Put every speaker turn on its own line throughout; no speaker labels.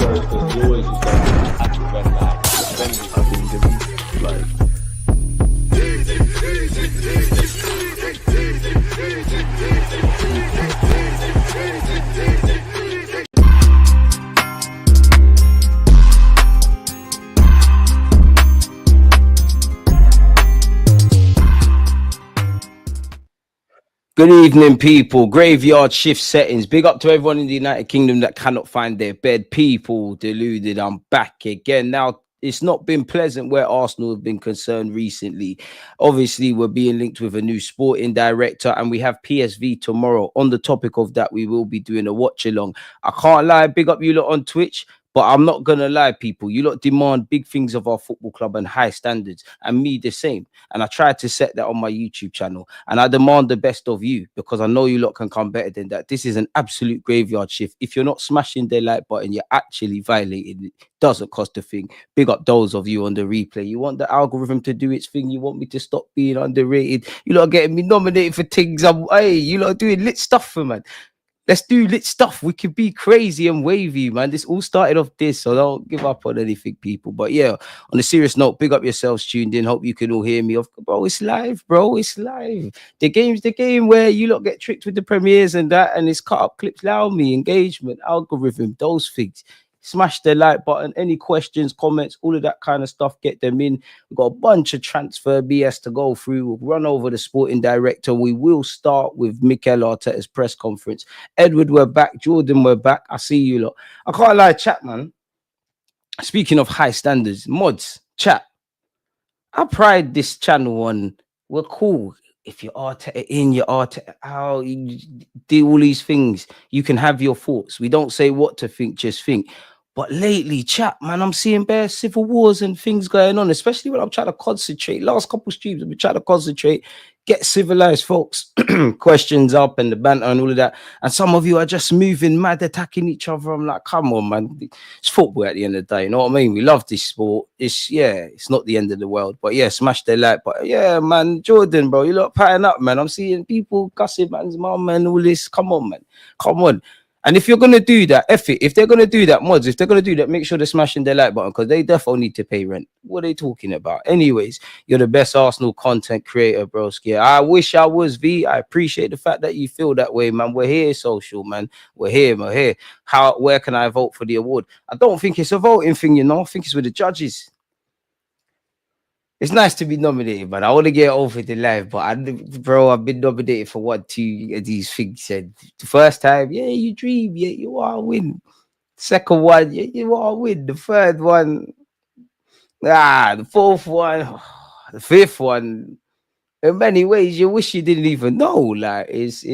because he always used to act when like
Good evening, people. Graveyard shift settings. Big up to everyone in the United Kingdom that cannot find their bed. People, deluded. I'm back again. Now, it's not been pleasant where Arsenal have been concerned recently. Obviously, we're being linked with a new sporting director, and we have PSV tomorrow. On the topic of that, we will be doing a watch along. I can't lie. Big up you lot on Twitch. But I'm not going to lie, people. You lot demand big things of our football club and high standards. And me the same. And I tried to set that on my YouTube channel. And I demand the best of you because I know you lot can come better than that. This is an absolute graveyard shift. If you're not smashing the like button, you're actually violating it. Doesn't cost a thing. Big up those of you on the replay. You want the algorithm to do its thing. You want me to stop being underrated. You lot are getting me nominated for things. Hey, you lot are doing lit stuff for man. Let's do lit stuff. We could be crazy and wavy, man. This all started off this, so don't give up on anything, people. But yeah, on a serious note, big up yourselves tuned in. Hope you can all hear me. Bro, it's live, bro. It's live. The game's the game where you lot get tricked with the premieres and that, and it's cut up clips, allow me, engagement, algorithm, those things. Smash the like button. Any questions, comments, all of that kind of stuff, get them in. We've got a bunch of transfer BS to go through. We'll run over the sporting director. We will start with Mikel Arteta's press conference. Edward, we're back. Jordan, we're back. I see you lot. I can't lie, chat, man. Speaking of high standards, mods, chat. I pride this channel on we're cool. If you're Arteta in, you're Arteta out, you do all these things. You can have your thoughts. We don't say what to think, just think. But lately, chat, man, I'm seeing bare civil wars and things going on, especially when I'm trying to concentrate. Last couple streams, I've been trying to concentrate, get civilized, folks. Questions up and the banter and all of that. And some of you are just moving mad, attacking each other. I'm like, come on, man. It's football at the end of the day. You know what I mean? We love this sport. It's not the end of the world. But yeah, smash the like. But yeah, man, Jordan, bro, you lot patting up, man. I'm seeing people cussing man's mum and all this. Come on, man. Come on. And if you're going to do that, if they're going to do that, mods, if they're going to do that, make sure they're smashing their like button because they definitely need to pay rent. What are they talking about? Anyways, you're the best Arsenal content creator, broski. I wish I was, V. I appreciate the fact that you feel that way, man. We're here, social, man. We're here. Where can I vote for the award? I don't think it's a voting thing, you know. I think it's with the judges. It's nice to be nominated, man. I want to get over the live, but I've been nominated for 1, 2 of these things. And the first time, yeah, you dream, yeah, you want to win. Second one, yeah, you want to win. The third one, the fourth one, the fifth one. In many ways, you wish you didn't even know. Like, it's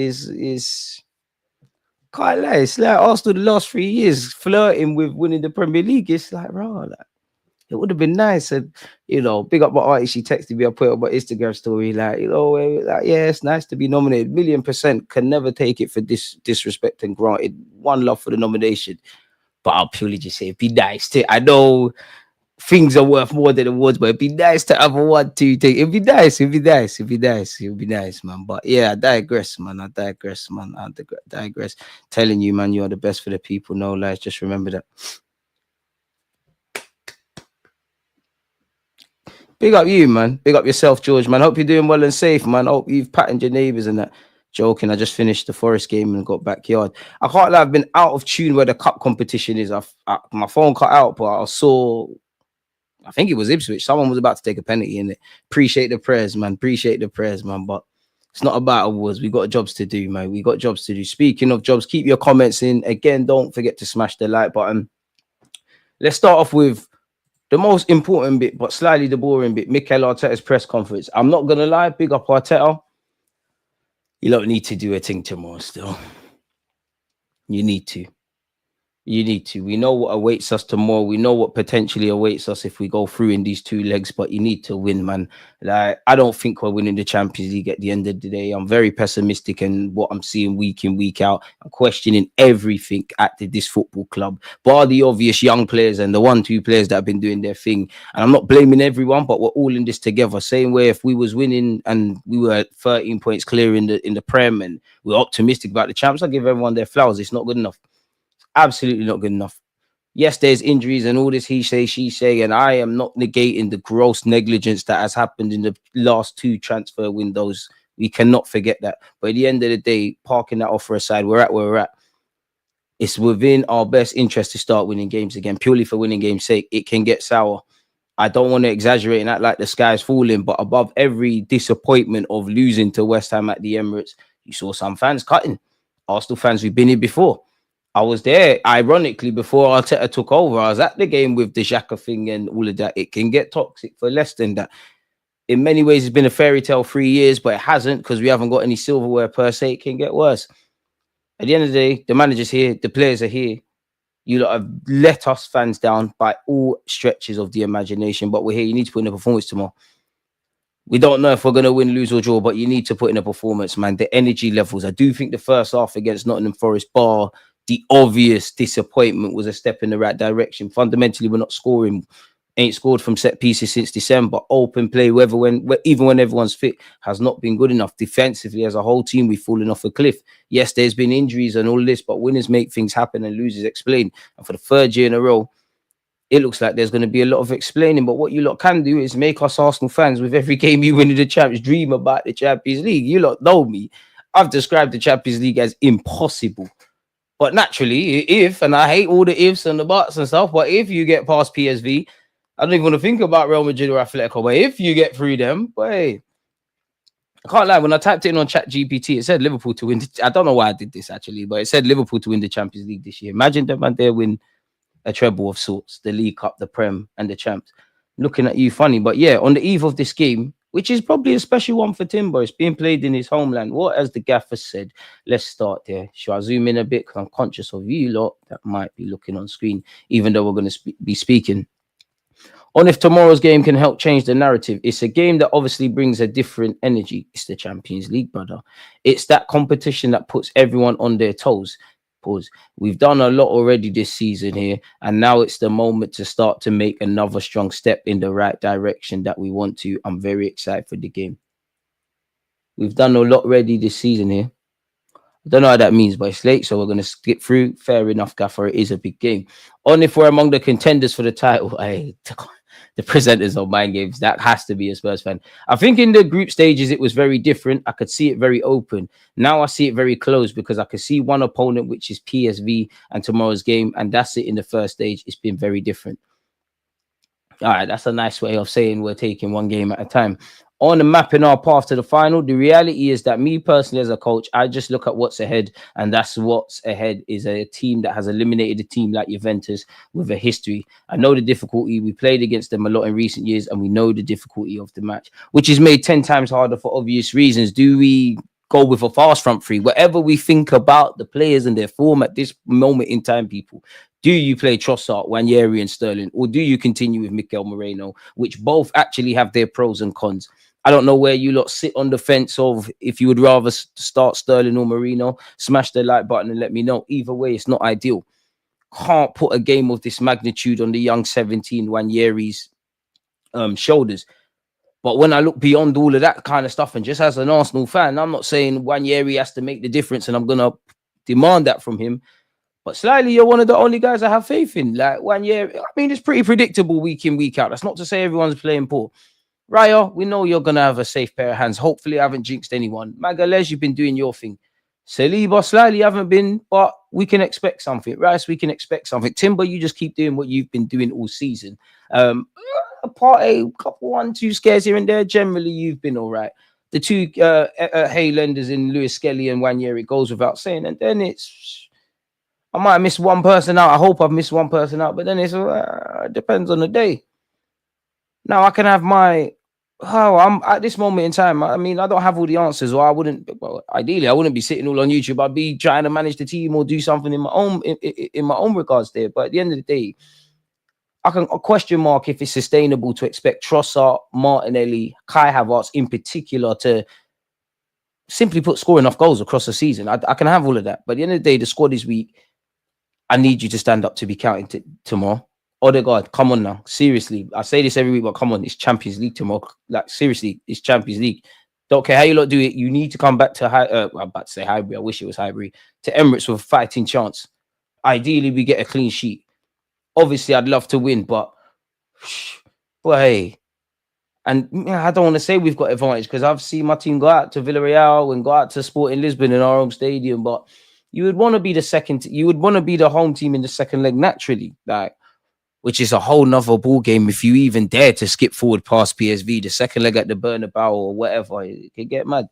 can't lie. It's like Arsenal the last 3 years flirting with winning the Premier League. It's like, bro, like, it would have been nice. And, you know, big up my auntie. She texted me. I put it on my Instagram story. Like, you know, like, yeah, it's nice to be nominated. 1,000,000% can never take it for disrespect and granted. One love for the nomination. But I'll purely just say it'd be nice to. I know things are worth more than awards, but it'd be nice to have a 1, 2 thing. It'd be nice, man. But yeah, I digress. Telling you, man, you're the best for the people. No lies. Just remember that. Big up you, man. Big up yourself, George, man. Hope you're doing well and safe, man. Hope you've patted your neighbours and that. Joking. I just finished the Forest game and got backyard. I can't lie, I've been out of tune where the cup competition is. My phone cut out, but I saw, I think it was Ipswich. Someone was about to take a penalty in it. Appreciate the prayers, man. But it's not about awards. We got jobs to do, man. We got jobs to do. Speaking of jobs, keep your comments in. Again, don't forget to smash the like button. Let's start off with the most important bit, but slightly the boring bit, Mikel Arteta's press conference. I'm not going to lie, big up Arteta. You don't need to do a thing tomorrow still. You need to. We know what awaits us tomorrow. We know what potentially awaits us if we go through in these 2 legs, but you need to win, man. Like, I don't think we're winning the Champions League at the end of the day. I'm very pessimistic in what I'm seeing week in, week out. I'm questioning everything at this football club, bar the obvious young players and the 1, 2 players that have been doing their thing. And I'm not blaming everyone, but we're all in this together. Same way if we was winning and we were 13 points clear in the Prem and we're optimistic about the champs, I give everyone their flowers. It's not good enough. Absolutely not good enough. Yes, there's injuries and all this he say, she say, and I am not negating the gross negligence that has happened in the last 2 transfer windows. We cannot forget that. But at the end of the day, parking that offer aside, we're at where we're at. It's within our best interest to start winning games again, purely for winning games' sake. It can get sour. I don't want to exaggerate and act like the sky's falling, but above every disappointment of losing to West Ham at the Emirates, you saw some fans cutting. Arsenal fans, we've been here before. I was there, ironically, before Arteta took over. I was at the game with the Xhaka thing and all of that. It can get toxic for less than that. In many ways, it's been a fairy tale 3 years, but it hasn't because we haven't got any silverware per se. It can get worse. At the end of the day, the manager's here, the players are here. You lot have let us fans down by all stretches of the imagination, but we're here. You need to put in a performance tomorrow. We don't know if we're going to win, lose, or draw, but you need to put in a performance, man. The energy levels. I do think the first half against Nottingham Forest, bar the obvious disappointment, was a step in the right direction. Fundamentally, we're not scoring. Ain't scored from set pieces since December. Open play, even when everyone's fit, has not been good enough. Defensively, as a whole team, we've fallen off a cliff. Yes, there's been injuries and all this, but winners make things happen and losers explain. And for the 3rd year in a row, it looks like there's going to be a lot of explaining. But what you lot can do is make us Arsenal fans, with every game you win in the Champions, dream about the Champions League. You lot know me. I've described the Champions League as impossible. But naturally, if, and I hate all the ifs and the buts and stuff, but if you get past PSV, I don't even want to think about Real Madrid or Atletico, but if you get through them, but hey, I can't lie. When I typed it in on ChatGPT, it said Liverpool to win. I don't know why I did this actually, but it said Liverpool to win the Champions League this year. Imagine them and they win a treble of sorts, the League Cup, the Prem, and the Champs. Looking at you funny, but yeah, on the eve of this game, which is probably a special one for Timber, it's being played in his homeland. What, as the gaffer said, let's start there. Shall I zoom in a bit? Because I'm conscious of you lot that might be looking on screen, even though we're going to be speaking on if tomorrow's game can help change the narrative. It's a game that obviously brings a different energy. It's the Champions League, brother. It's that competition that puts everyone on their toes. Pause. We've done a lot already this season here, and now it's the moment to start to make another strong step in the right direction that we want to. I'm very excited for the game. We've done a lot already this season here. I don't know what that means, but it's late, so we're going to skip through. Fair enough, Gaffer. It is a big game. On if we're among the contenders for the title, the presenters of Mind Games, that has to be a Spurs fan. I think in the group stages, it was very different. I could see it very open. Now I see it very close because I could see one opponent, which is PSV, and tomorrow's game, and that's it in the first stage. It's been very different. All right, that's a nice way of saying we're taking one game at a time. On the mapping our path to the final, the reality is that me personally as a coach, I just look at what's ahead, and that's what's ahead is a team that has eliminated a team like Juventus with a history. I know the difficulty. We played against them a lot in recent years, and we know the difficulty of the match, which is made 10 times harder for obvious reasons. Do we go with a fast front three? Whatever we think about the players and their form at this moment in time, people, do you play Trossard, Nwaneri, and Sterling, or do you continue with Mikel Moreno, which both actually have their pros and cons? I don't know where you lot sit on the fence of if you would rather start Sterling or Moreno. Smash the like button and let me know. Either way, it's not ideal. Can't put a game of this magnitude on the young 17 Nwaneri's shoulders. But when I look beyond all of that kind of stuff, and just as an Arsenal fan, I'm not saying Nwaneri has to make the difference and I'm going to demand that from him. But slightly, you're one of the only guys I have faith in. Like Nwaneri, I mean, it's pretty predictable week in, week out. That's not to say everyone's playing poor. Raya, we know you're going to have a safe pair of hands. Hopefully, I haven't jinxed anyone. Magalhaes, you've been doing your thing. Saliba, slightly haven't been, but we can expect something. Rice, we can expect something. Timber, you just keep doing what you've been doing all season. Partey, couple 1-2 scares here and there. Generally, you've been all right. The two Haylenders in Lewis Skelly and Nwaneri, it goes without saying. And then it's, I might have missed one person out. I hope I've missed one person out, but then it's it depends on the day. Now I can have I'm at this moment in time. I mean, I don't have all the answers, or I wouldn't. Well, ideally, I wouldn't be sitting all on YouTube. I'd be trying to manage the team or do something in my own regards there. But at the end of the day, I can question mark if it's sustainable to expect Trossard, Martinelli, Kai Havertz in particular to simply score enough goals across the season. I can have all of that. But at the end of the day, the squad is weak. I need you to stand up to be counted tomorrow. Odegaard, come on now. Seriously, I say this every week, but come on, it's Champions League tomorrow. Like, seriously, it's Champions League. Don't care how you lot do it. You need to come back to I'm about to say Highbury. I wish it was Highbury. To Emirates with a fighting chance. Ideally, we get a clean sheet. Obviously, I'd love to win, but hey, and I don't want to say we've got advantage because I've seen my team go out to Villarreal and go out to Sporting Lisbon in our home stadium. But you would want to be the second. You would want to be the home team in the second leg naturally, like, which is a whole nother ball game. If you even dare to skip forward past PSV, the second leg at the Bernabeu or whatever, it can get mad.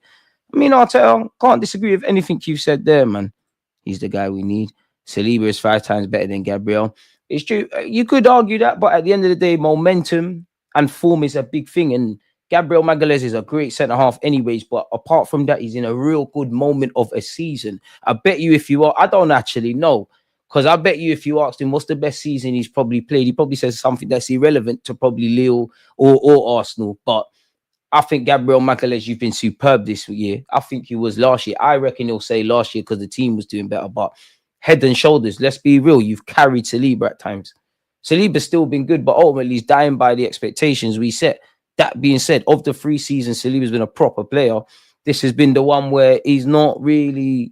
I mean, Arteta, can't disagree with anything you've said there, man. He's the guy we need. Saliba is 5 times better than Gabriel. It's true. You could argue that, but at the end of the day, momentum and form is a big thing. And Gabriel Magalhaes is a great centre half, anyways. But apart from that, he's in a real good moment of a season. I bet you, if you are, I don't actually know, because I bet you, if you asked him what's the best season he's probably played, he probably says something that's irrelevant to probably Lille or Arsenal. But I think Gabriel Magalhaes, you've been superb this year. I think he was last year. I reckon he'll say last year because the team was doing better. But head and shoulders, let's be real, you've carried Saliba at times. Saliba's still been good, but ultimately he's dying by the expectations we set. That being said, of the 3 seasons, Saliba's been a proper player. This has been the one where we're not really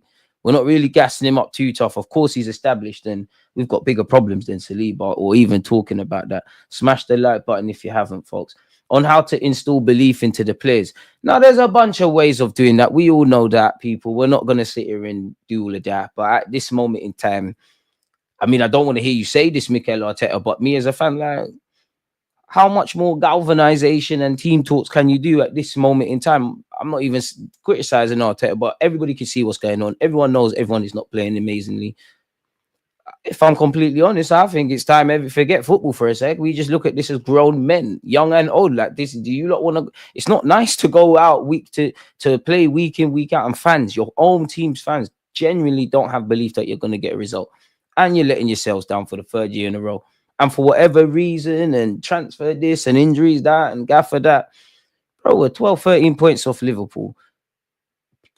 gassing him up too tough. Of course, he's established and we've got bigger problems than Saliba or even talking about that. Smash the like button if you haven't, folks, on how to install belief into the players. Now, there's a bunch of ways of doing that. We all know that, people. We're not going to sit here and do all of that. But at this moment in time, I mean, I don't want to hear you say this, Mikel Arteta, but me as a fan, like, how much more galvanization and team talks can you do at this moment in time? I'm not even criticizing Arteta, but everybody can see what's going on. Everyone knows everyone is not playing amazingly. If I'm completely honest, I think it's time forget football for a sec. We just look at this as grown men, young and old. Like this, do you not want to? It's not nice to go out to play week in, week out, and fans, your own team's fans, genuinely don't have belief that you're going to get a result, and you're letting yourselves down for the 3rd year in a row. And for whatever reason, and transfer this and injuries that and gaffer that, bro, we're 12, 13 points off Liverpool.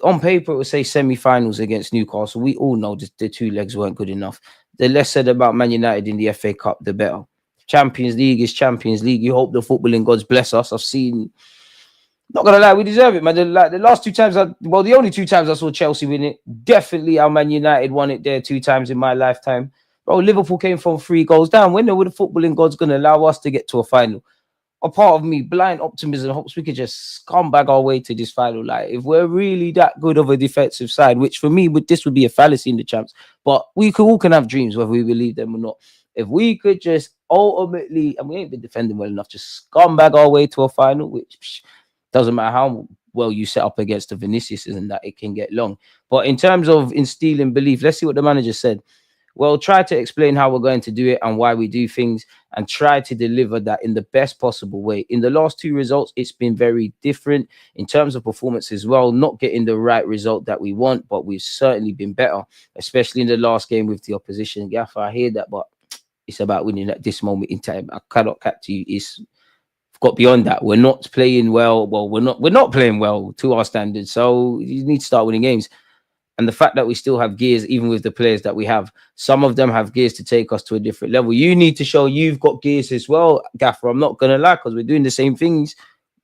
On paper, it would say semi-finals against Newcastle. We all know the 2 legs weren't good enough. The less said about Man United in the FA Cup, the better. Champions League is Champions League. You hope the footballing gods bless us. I've seen, not gonna lie, we deserve it, man. The last 2 times, the only 2 times I saw Chelsea win it, definitely our Man United won it there 2 times in my lifetime. Bro, Liverpool came from 3 goals down. When were the footballing gods gonna allow us to get to a final? A part of me, blind optimism, hopes we could just scumbag our way to this final. Like, if we're really that good of a defensive side, which for me, this would be a fallacy in the champs, but we all can have dreams whether we believe them or not. If we could just ultimately, and we ain't been defending well enough, just scumbag our way to a final, which doesn't matter how well you set up against the Vinicius, and that it can get long. But in terms of instilling belief, let's see what the manager said. Well, try to explain how we're going to do it and why we do things, and try to deliver that in the best possible way. In the last 2 results, it's been very different in terms of performance as well, not getting the right result that we want, but we've certainly been better, especially in the last game with the opposition. Gaffer, I hear that, but it's about winning at this moment in time. I cannot cap to you. It's got beyond that. We're not playing well. Well, we're not playing well to our standards. So you need to start winning games. And the fact that we still have gears, even with the players that we have, some of them have gears to take us to a different level. You need to show you've got gears as well, Gaffer. I'm not going to lie, because we're doing the same things,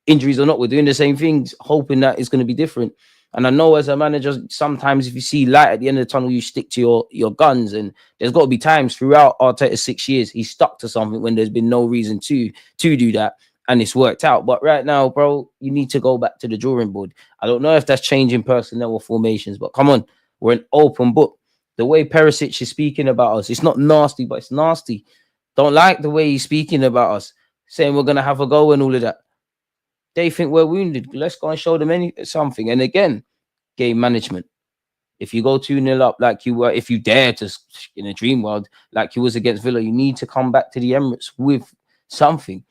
injuries or not, we're doing the same things, hoping that it's going to be different. And I know as a manager, sometimes if you see light at the end of the tunnel, you stick to your guns. And there's got to be times throughout Arteta's 6 years, he's stuck to something when there's been no reason to do that. And it's worked out. But right now, bro, you need to go back to the drawing board. I don't know if that's changing personnel or formations, but come on, we're an open book. The way Perisic is speaking about us, it's not nasty, but it's nasty. Don't like the way he's speaking about us, saying we're going to have a go and all of that. They think we're wounded. Let's go and show them something. And again, game management. If you go 2-0 up like you were, if you dare to, in a dream world, like you was against Villa, you need to come back to the Emirates with something.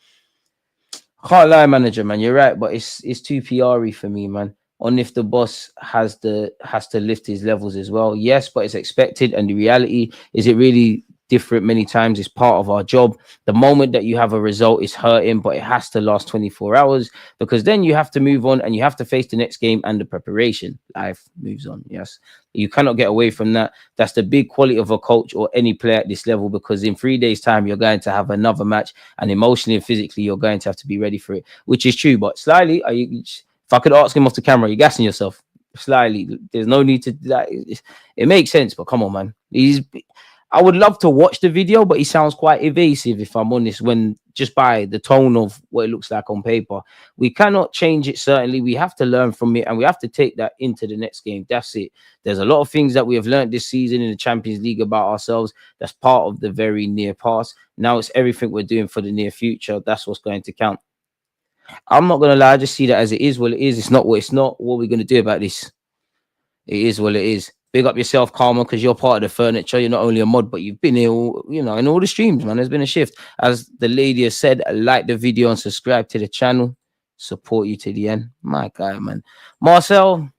Can't lie, manager, man. You're right, but it's too PR-y for me, man. On if the boss has to lift his levels as well. Yes, but it's expected, and the reality is it really different many times. It's part of our job. The moment that you have a result is hurting, but it has to last 24 hours, because then you have to move on and you have to face the next game and the preparation. Life moves on. Yes, you cannot get away from that. That's the big quality of a coach or any player at this level, because in 3 days' time you're going to have another match, and emotionally and physically you're going to have to be ready for it, which is true. But slightly, if I could ask him off the camera, you're gassing yourself slightly. There's no need to do that. It makes sense, but come on, man. I would love to watch the video, but he sounds quite evasive, if I'm honest, when just by the tone of what it looks like on paper. We cannot change it, certainly. We have to learn from it, and we have to take that into the next game. That's it. There's a lot of things that we have learned this season in the Champions League about ourselves. That's part of the very near past. Now it's everything we're doing for the near future. That's what's going to count. I'm not going to lie. I just see that as it is. Well, it is. It's not what it's not. What are we going to do about this? It is what it is. Big up yourself, Karma, because you're part of the furniture. You're not only a mod, but you've been here, in all the streams, man. There's been a shift. As the lady has said, like the video and subscribe to the channel. Support you to the end. My guy, man. Marcel,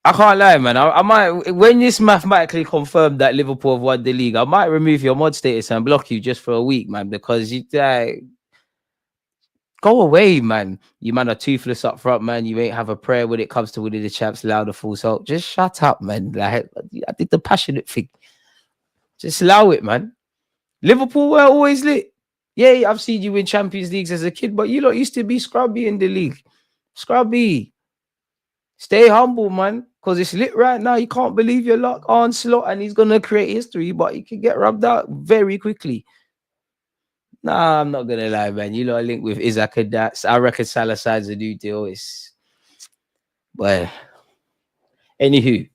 I can't lie, man. I might, when this mathematically confirmed that Liverpool have won the league, I might remove your mod status and block you just for a week, man, because you go away, man. You man are toothless up front, man. You ain't have a prayer when it comes to winning the champs, louder full. So just shut up, man. Like, I did the passionate thing. Just allow it, man. Liverpool were always lit. Yeah, I've seen you win Champions Leagues as a kid, but you lot used to be scrubby in the league. Scrubby. Stay humble, man, because it's lit right now. You can't believe your luck onslaught, and he's going to create history, but he can get rubbed out very quickly. Nah, I'm not gonna lie, man. You know, I link with Isaac and that. I reckon Salah signs a new deal. It's well, anywho,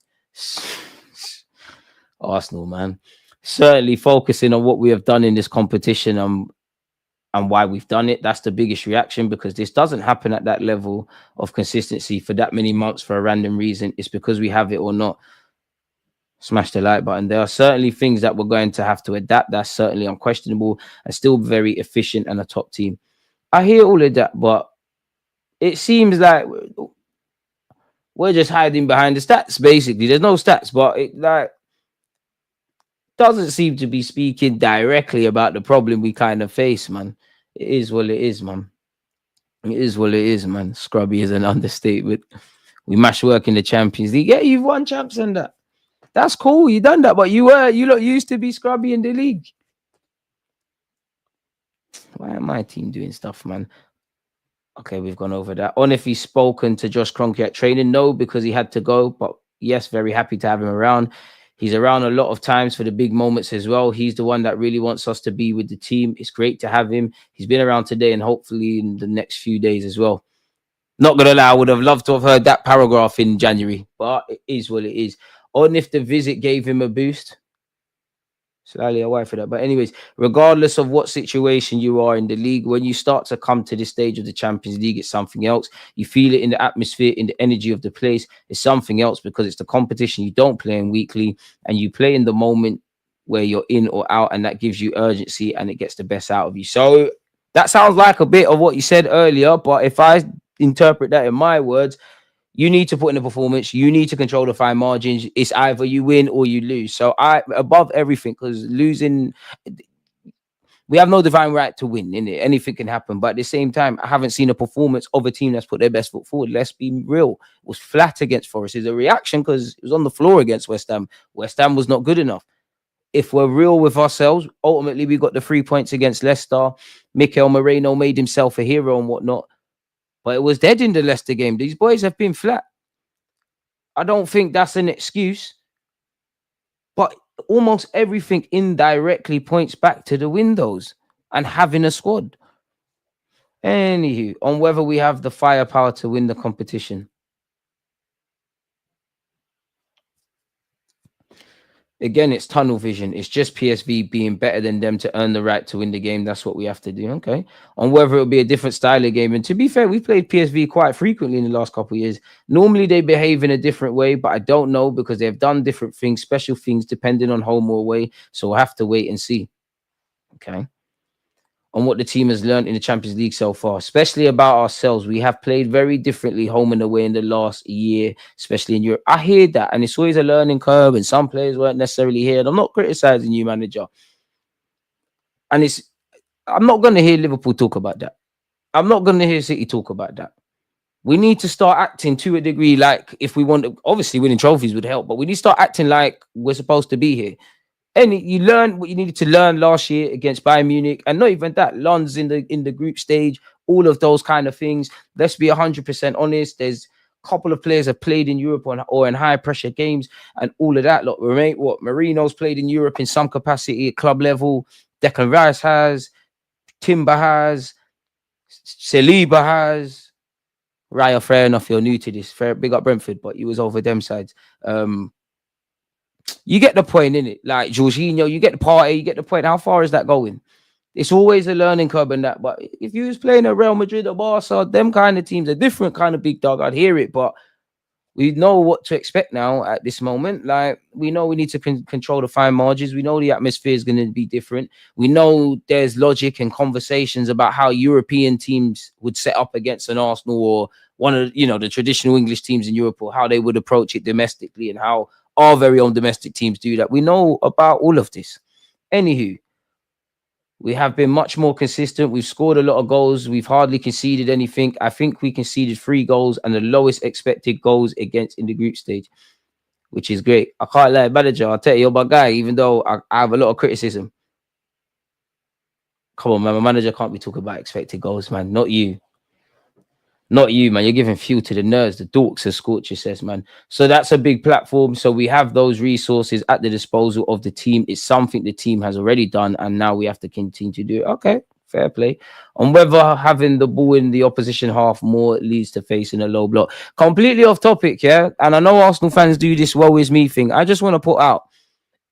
Arsenal, man. Certainly focusing on what we have done in this competition and why we've done it. That's the biggest reaction, because this doesn't happen at that level of consistency for that many months for a random reason. It's because we have it or not. Smash the like button. There are certainly things that we're going to have to adapt. That's certainly unquestionable, and still very efficient and a top team. I hear all of that, but it seems like we're just hiding behind the stats. Basically, there's no stats, but it like doesn't seem to be speaking directly about the problem we kind of face, man. It is what it is, man. It is what it is, man. Scrubby is an understatement. We mash work in the Champions League. Yeah, you've won champs and that. That's cool. You done that, but you lot used to be scrubby in the league. Why am my team doing stuff, man? Okay, we've gone over that. On if he's spoken to Josh Kroenke at training, no, because he had to go. But yes, very happy to have him around. He's around a lot of times for the big moments as well. He's the one that really wants us to be with the team. It's great to have him. He's been around today and hopefully in the next few days as well. Not gonna lie, I would have loved to have heard that paragraph in January, but it is what it is. On if the visit gave him a boost. Slightly away for that. But anyways, regardless of what situation you are in the league, when you start to come to this stage of the Champions League, it's something else. You feel it in the atmosphere, in the energy of the place. It's something else because it's the competition you don't play in weekly, and you play in the moment where you're in or out, and that gives you urgency and it gets the best out of you. So that sounds like a bit of what you said earlier, but if I interpret that in my words, you need to put in a performance. You need to control the fine margins. It's either you win or you lose. So above everything, because losing, we have no divine right to win, innit? Anything can happen. But at the same time, I haven't seen a performance of a team that's put their best foot forward. Let's be real. It was flat against Forest. It's a reaction because it was on the floor against West Ham. West Ham was not good enough. If we're real with ourselves, ultimately we got the 3 points against Leicester. Mikel Moreno made himself a hero and whatnot. But it was dead in the Leicester game. These boys have been flat. I don't think that's an excuse. But almost everything indirectly points back to the windows and having a squad. Anywho, on whether we have the firepower to win the competition. Again, it's tunnel vision. It's just PSV being better than them to earn the right to win the game. That's what we have to do. Okay. On whether it'll be a different style of game. And to be fair, we played PSV quite frequently in the last couple of years. Normally they behave in a different way, but I don't know because they've done different things, special things, depending on home or away. So we'll have to wait and see. Okay. On what the team has learned in the Champions League so far, especially about ourselves. We have played very differently home and away in the last year, especially in Europe. I hear that, and it's always a learning curve, and some players weren't necessarily here. And I'm not criticizing you, manager. And I'm not going to hear Liverpool talk about that. I'm not going to hear City talk about that. We need to start acting to a degree like if we want to, obviously winning trophies would help, but we need to start acting like we're supposed to be here. And you learn what you needed to learn last year against Bayern Munich, and not even that. Lens in the group stage, all of those kind of things. Let's be 100% honest. There's couple of players have played in Europe or in high pressure games and all of that. Look, what Marino's played in Europe in some capacity at club level. Declan Rice has, Timber has, Saliba has. Raya, fair enough, you're new to this. Fair, big up Brentford, but you was over them sides. You get the point, innit? Like Jorginho, you get the Partey, you get the point. How far is that going? It's always a learning curve and that. But if you was playing at Real Madrid or Barca, them kind of teams, a different kind of big dog, I'd hear it. But we know what to expect now at this moment. Like, we know we need to control the fine margins. We know the atmosphere is going to be different. We know there's logic and conversations about how European teams would set up against an Arsenal or one of, the traditional English teams in Europe, or how they would approach it domestically and how our very own domestic teams do that. We know about all of this. Anywho, we have been much more consistent. We've scored a lot of goals. We've hardly conceded anything. I think we conceded 3 goals and the lowest expected goals against in the group stage, which is great. I can't lie, manager. I'll tell you, you're my guy, even though I have a lot of criticism. Come on, man. My manager can't be talking about expected goals, man. Not you. Not you, man. You're giving fuel to the nerds, the dorks, as Scorcher says, man. So that's a big platform. So we have those resources at the disposal of the team. It's something the team has already done, and now we have to continue to do it. Okay, fair play. On whether having the ball in the opposition half more leads to facing a low block. Completely off topic, yeah? And I know Arsenal fans do this woe is me thing. I just want to put out,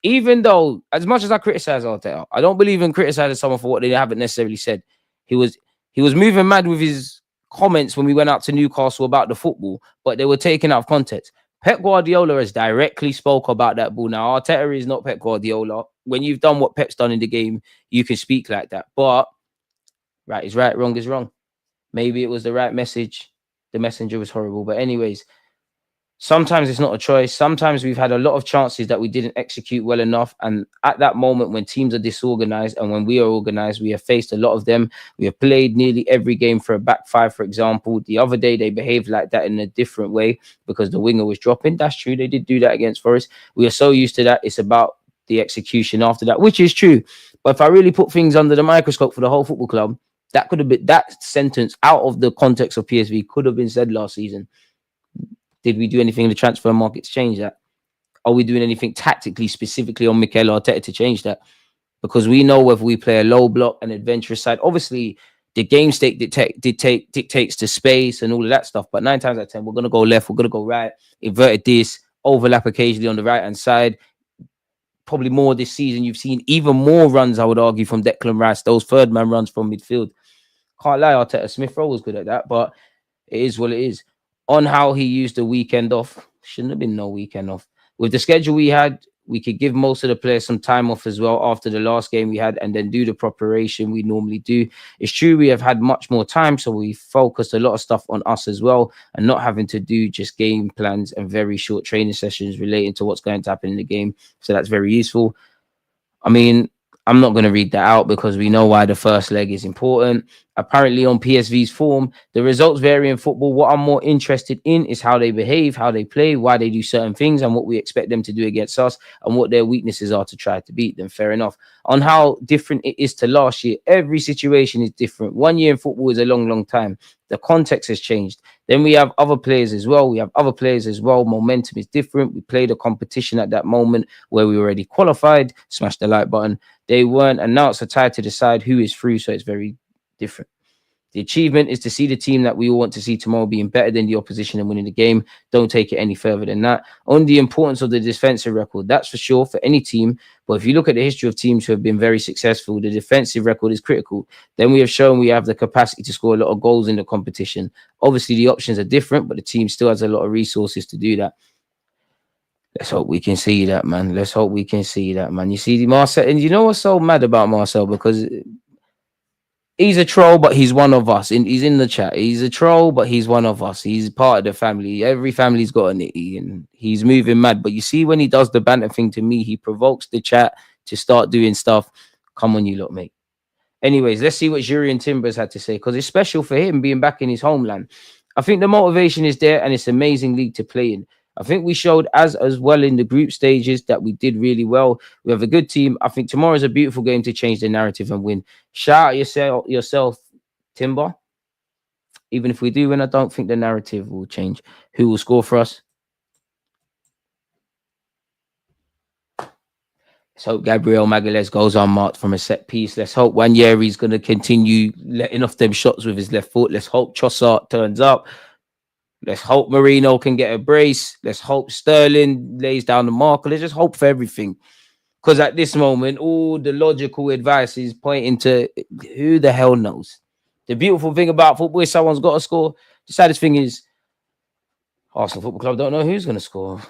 even though, as much as I criticize Arteta, I don't believe in criticizing someone for what they haven't necessarily said. He was moving mad with his comments when we went out to Newcastle about the football, but they were taken out of context. Pep Guardiola has directly spoke about that ball. Now, Arteta is not Pep Guardiola. When you've done what Pep's done in the game, you can speak like that. But right is right, wrong is wrong. Maybe it was the right message. The messenger was horrible. But anyways, sometimes it's not a choice. Sometimes we've had a lot of chances that we didn't execute well enough. And at that moment, when teams are disorganized and when we are organized, we have faced a lot of them. We have played nearly every game for a back five, for example. The other day, they behaved like that in a different way because the winger was dropping. That's true. They did do that against Forest. We are so used to that. It's about the execution after that, which is true. But if I really put things under the microscope for the whole football club, that could have been, that sentence out of the context of PSV could have been said last season. Did we do anything in the transfer market to change that? Are we doing anything tactically, specifically on Mikel Arteta to change that? Because we know whether we play a low block, an adventurous side, obviously the game state dictates to space and all of that stuff. But 9 times out of 10, we're going to go left, we're going to go right, inverted this, overlap occasionally on the right-hand side. Probably more this season. You've seen even more runs, I would argue, from Declan Rice, those third-man runs from midfield. Can't lie, Arteta. Smith Rowe was good at that, but it is what it is. On how he used the weekend off, shouldn't have been no weekend off. With the schedule we had, we could give most of the players some time off as well after the last game we had and then do the preparation we normally do. It's true we have had much more time, so we focused a lot of stuff on us as well and not having to do just game plans and very short training sessions relating to what's going to happen in the game. So that's very useful. I mean, I'm not going to read that out because we know why the first leg is important. Apparently on PSV's form, the results vary in football. What I'm more interested in is how they behave, how they play, why they do certain things and what we expect them to do against us and what their weaknesses are to try to beat them. Fair enough. On how different it is to last year, every situation is different. 1 year in football is a long, long time. The context has changed. Then we have other players as well. Momentum is different. We played a competition at that moment where we were already qualified. Smash the like button. They weren't, and now it's a tie to decide who is through, so it's very different. The achievement is to see the team that we all want to see tomorrow being better than the opposition and winning the game. Don't take it any further than that. On the importance of the defensive record, that's for sure for any team. But if you look at the history of teams who have been very successful, the defensive record is critical. Then we have shown we have the capacity to score a lot of goals in the competition. Obviously, the options are different, but the team still has a lot of resources to do that. Let's hope we can see that, man. Let's hope we can see that, man. You see, Marcel, and you know what's so mad about Marcel? Because he's a troll, but he's one of us. He's in the chat. He's a troll, but he's one of us. He's part of the family. Every family's got a nitty, and he's moving mad. But you see, when he does the banter thing to me, he provokes the chat to start doing stuff. Come on, you lot, mate. Anyways, let's see what Jurrien Timber's had to say, because it's special for him being back in his homeland. I think the motivation is there, and it's an amazing league to play in. I think we showed as well in the group stages that we did really well. We have a good team. I think tomorrow is a beautiful game to change the narrative and win. Shout out yourself, Timber. Even if we do win, I don't think the narrative will change. Who will score for us? Let's hope Gabriel Magalhaes goes unmarked from a set piece. Let's hope Wanyeri's going to continue letting off them shots with his left foot. Let's hope Trossard turns up. Let's hope Marino can get a brace. Let's hope Sterling lays down the marker. Let's just hope for everything. Because at this moment, all the logical advice is pointing to who the hell knows. The beautiful thing about football is someone's got to score. The saddest thing is Arsenal Football Club don't know who's going to score.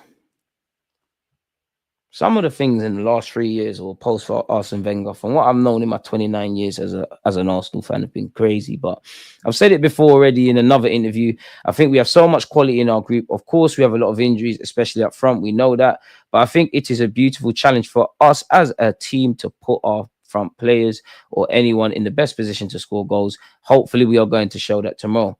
Some of the things in the last 3 years or post for Arsene Wenger, from what I've known in my 29 years as an Arsenal fan, have been crazy. But I've said it before already in another interview. I think we have so much quality in our group. Of course, we have a lot of injuries, especially up front. We know that. But I think it is a beautiful challenge for us as a team to put our front players or anyone in the best position to score goals. Hopefully, we are going to show that tomorrow.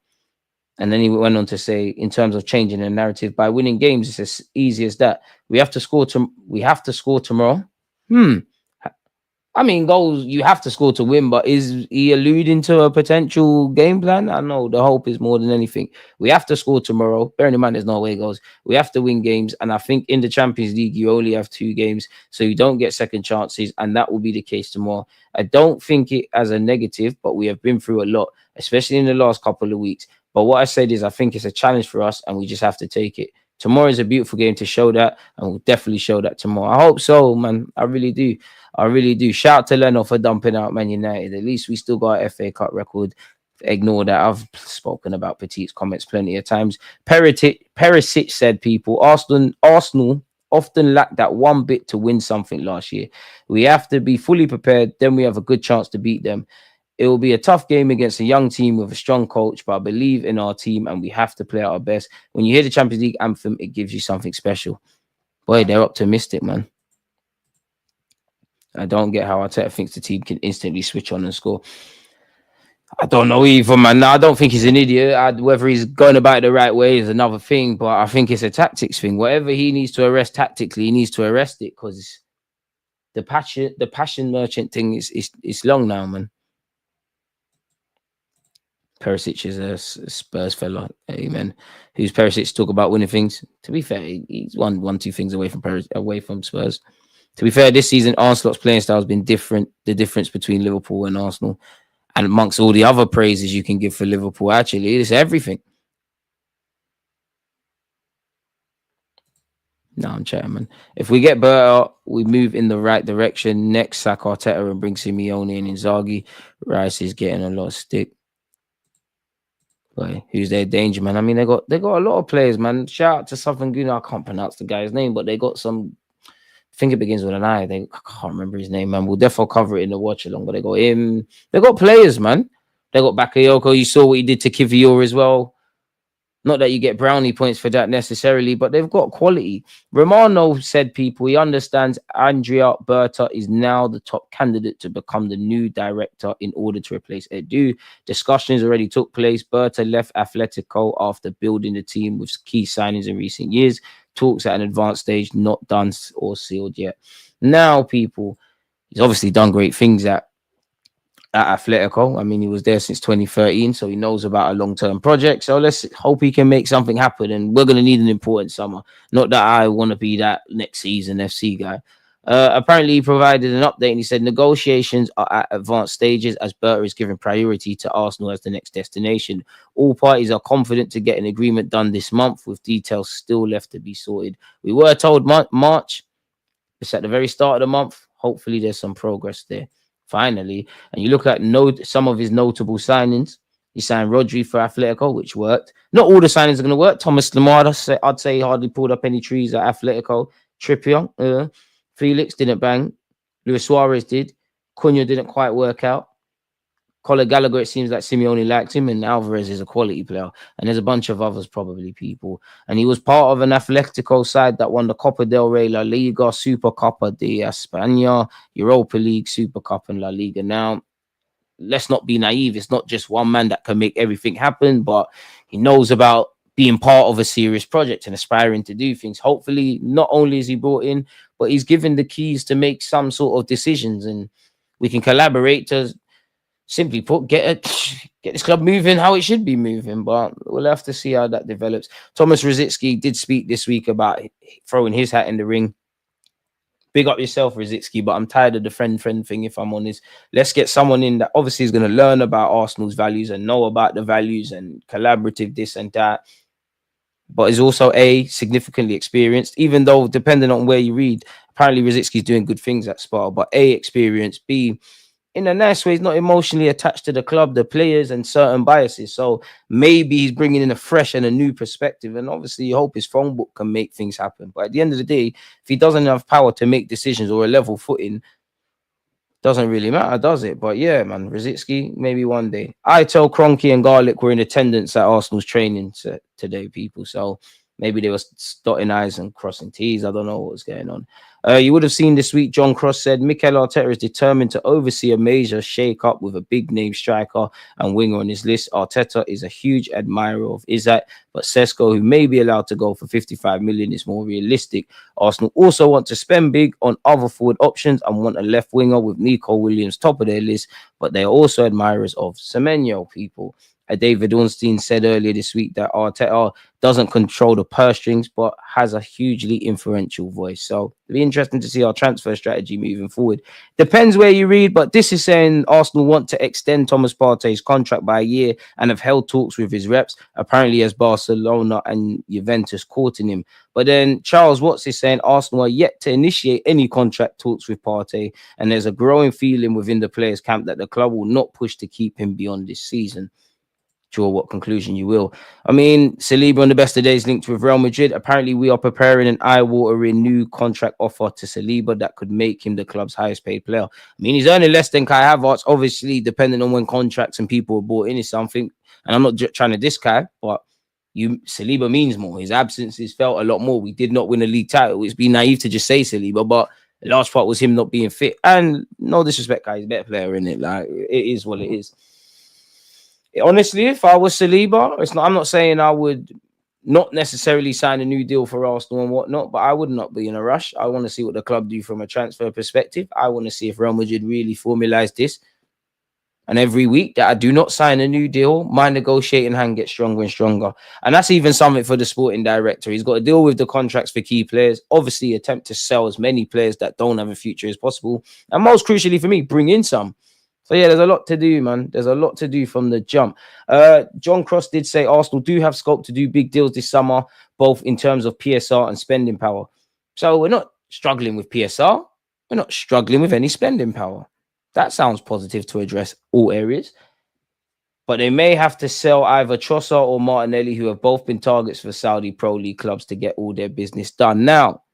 And then he went on to say, in terms of changing the narrative, by winning games, it's as easy as that. We have to score tomorrow. I mean, goals, you have to score to win, but is he alluding to a potential game plan? I know the hope is more than anything. We have to score tomorrow. Bearing in mind, there's no way goes. We have to win games. And I think in the Champions League, you only have 2 games, so you don't get second chances. And that will be the case tomorrow. I don't think it as a negative, but we have been through a lot, especially in the last couple of weeks. But what I said is I think it's a challenge for us and we just have to take it. Tomorrow is a beautiful game to show that, and we'll definitely show that tomorrow. I hope so, man. I really do. I really do. Shout out to Leno for dumping out Man United. At least we still got an FA Cup record. Ignore that. I've spoken about Petit's comments plenty of times. Perisic said, people, Arsenal often lacked that one bit to win something last year. We have to be fully prepared. Then we have a good chance to beat them. It will be a tough game against a young team with a strong coach, but I believe in our team and we have to play our best. When you hear the Champions League anthem, it gives you something special. Boy, they're optimistic, man. I don't get how Arteta thinks the team can instantly switch on and score. I don't know either, man. No, I don't think he's an idiot. Whether he's going about it the right way is another thing, but I think it's a tactics thing. Whatever he needs to arrest tactically, he needs to arrest it, because the passion merchant thing is long now, man. Perisic is a Spurs fella. Amen. Who's Perisic? Talk about winning things. To be fair, he's won 2 things away from Spurs. To be fair, this season Arsenal's playing style has been different. The difference between Liverpool and Arsenal, and amongst all the other praises you can give for Liverpool, actually, it's everything. No, I'm chatting, man. If we get Berta, we move in the right direction. Next, sack Arteta and bring Simeone and Inzaghi. Rice is getting a lot of stick. Boy, who's their danger, man? I mean, they got a lot of players, man. Shout out to Southern Gooner. I can't pronounce the guy's name, but they got some. I think it begins with an I. I can't remember his name, man. We'll definitely cover it in the watch along. But they got him. They got players, man. They got Bakayoko. You saw what he did to Kivior as well. Not that you get brownie points for that necessarily, but they've got quality. Romano said, people, he understands Andrea Berta is now the top candidate to become the new director in order to replace Edu. Discussions already took place. Berta left Atletico after building the team with key signings in recent years. Talks at an advanced stage, not done or sealed yet. Now, people, he's obviously done great things at Atletico. I mean, he was there since 2013, so he knows about a long-term project. So let's hope he can make something happen. And we're going to need an important summer. Not that I want to be that next season FC guy. Apparently, he provided an update and he said negotiations are at advanced stages as Berta is giving priority to Arsenal as the next destination. All parties are confident to get an agreement done this month, with details still left to be sorted. We were told March. It's at the very start of the month. Hopefully, there's some progress there. Finally, and you look at some of his notable signings. He signed Rodri for Atletico, which worked. Not all the signings are going to work. Thomas Lemar, I'd say, hardly pulled up any trees at Atletico. Trippier, Felix didn't bang. Luis Suarez did. Cunha didn't quite work out. Conor Gallagher, it seems like Simeone liked him, and Alvarez is a quality player. And there's a bunch of others, probably, people. And he was part of an Atletico side that won the Copa del Rey, La Liga, Super Copa de España, Europa League, Super Cup, and La Liga. Now, let's not be naive. It's not just one man that can make everything happen, but he knows about being part of a serious project and aspiring to do things. Hopefully, not only is he brought in, but he's given the keys to make some sort of decisions, and we can collaborate to Simply put, get this club moving how it should be moving. But we'll have to see how that develops. Thomas Rosicky did speak this week about throwing his hat in the ring. Big up yourself, Rosicky, but I'm tired of the friend thing, if I'm honest. Let's get someone in that obviously is going to learn about Arsenal's values and know about the values and collaborative this and that, but is also A, significantly experienced, even though depending on where you read, apparently Rosicky's doing good things at Sparta, but A, experienced, B, in a nice way, he's not emotionally attached to the club, the players, and certain biases. So maybe he's bringing in a fresh and a new perspective. And obviously, you hope his phone book can make things happen. But at the end of the day, if he doesn't have power to make decisions or a level footing, doesn't really matter, does it? But yeah, man, Rosicky, maybe one day. I tell Kroenke and Garlic were in attendance at Arsenal's training today, people. So maybe they were dotting I's and crossing T's. I don't know what was going on. You would have seen this week, John Cross said, Mikel Arteta is determined to oversee a major shake-up with a big-name striker and winger on his list. Arteta is a huge admirer of Isak, but Sesko, who may be allowed to go for 55 million, is more realistic. Arsenal also want to spend big on other forward options and want a left winger with Nico Williams top of their list, but they are also admirers of Semenyo, people. David Ornstein said earlier this week that Arteta doesn't control the purse strings, but has a hugely influential voice. So it'll be interesting to see our transfer strategy moving forward. Depends where you read, but this is saying Arsenal want to extend Thomas Partey's contract by a year and have held talks with his reps, apparently as Barcelona and Juventus courting him. But then Charles Watts is saying Arsenal are yet to initiate any contract talks with Partey, and there's a growing feeling within the players' camp that the club will not push to keep him beyond this season. Draw what conclusion you will. I mean, Saliba on the best of days linked with Real Madrid. Apparently, we are preparing an eye-watering new contract offer to Saliba that could make him the club's highest paid player. I mean, he's earning less than Kai Havertz, obviously, depending on when contracts and people are bought in is something. And I'm not trying to diss Kai, but Saliba means more. His absence is felt a lot more. We did not win a league title. It's been naive to just say Saliba, but the large part was him not being fit. And no disrespect, Kai, he's a better player, in it. Like, it is what it is. Honestly, if I was Saliba, I'm not saying I would not necessarily sign a new deal for Arsenal and whatnot, but I would not be in a rush. I want to see what the club do from a transfer perspective. I want to see if Real Madrid really formalize this. And every week that I do not sign a new deal, my negotiating hand gets stronger and stronger. And that's even something for the sporting director. He's got to deal with the contracts for key players, obviously attempt to sell as many players that don't have a future as possible. And most crucially for me, bring in some. So, yeah, there's a lot to do, man. There's a lot to do from the jump. John Cross did say Arsenal do have scope to do big deals this summer, both in terms of PSR and spending power. So we're not struggling with PSR. We're not struggling with any spending power. That sounds positive to address all areas. But they may have to sell either Trossard or Martinelli, who have both been targets for Saudi Pro League clubs, to get all their business done. Now,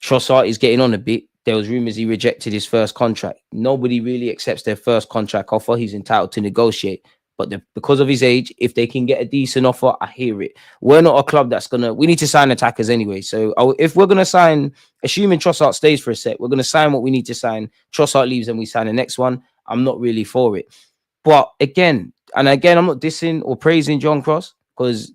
Trossard is getting on a bit. There was rumors he rejected his first contract. Nobody really accepts their first contract offer. He's entitled to negotiate. But because of his age, if they can get a decent offer, I hear it. We're not a club that's going to... We need to sign attackers anyway. So if we're going to sign... Assuming Trossard stays for a sec, we're going to sign what we need to sign. Trossard leaves and we sign the next one. I'm not really for it. But again, I'm not dissing or praising John Cross, because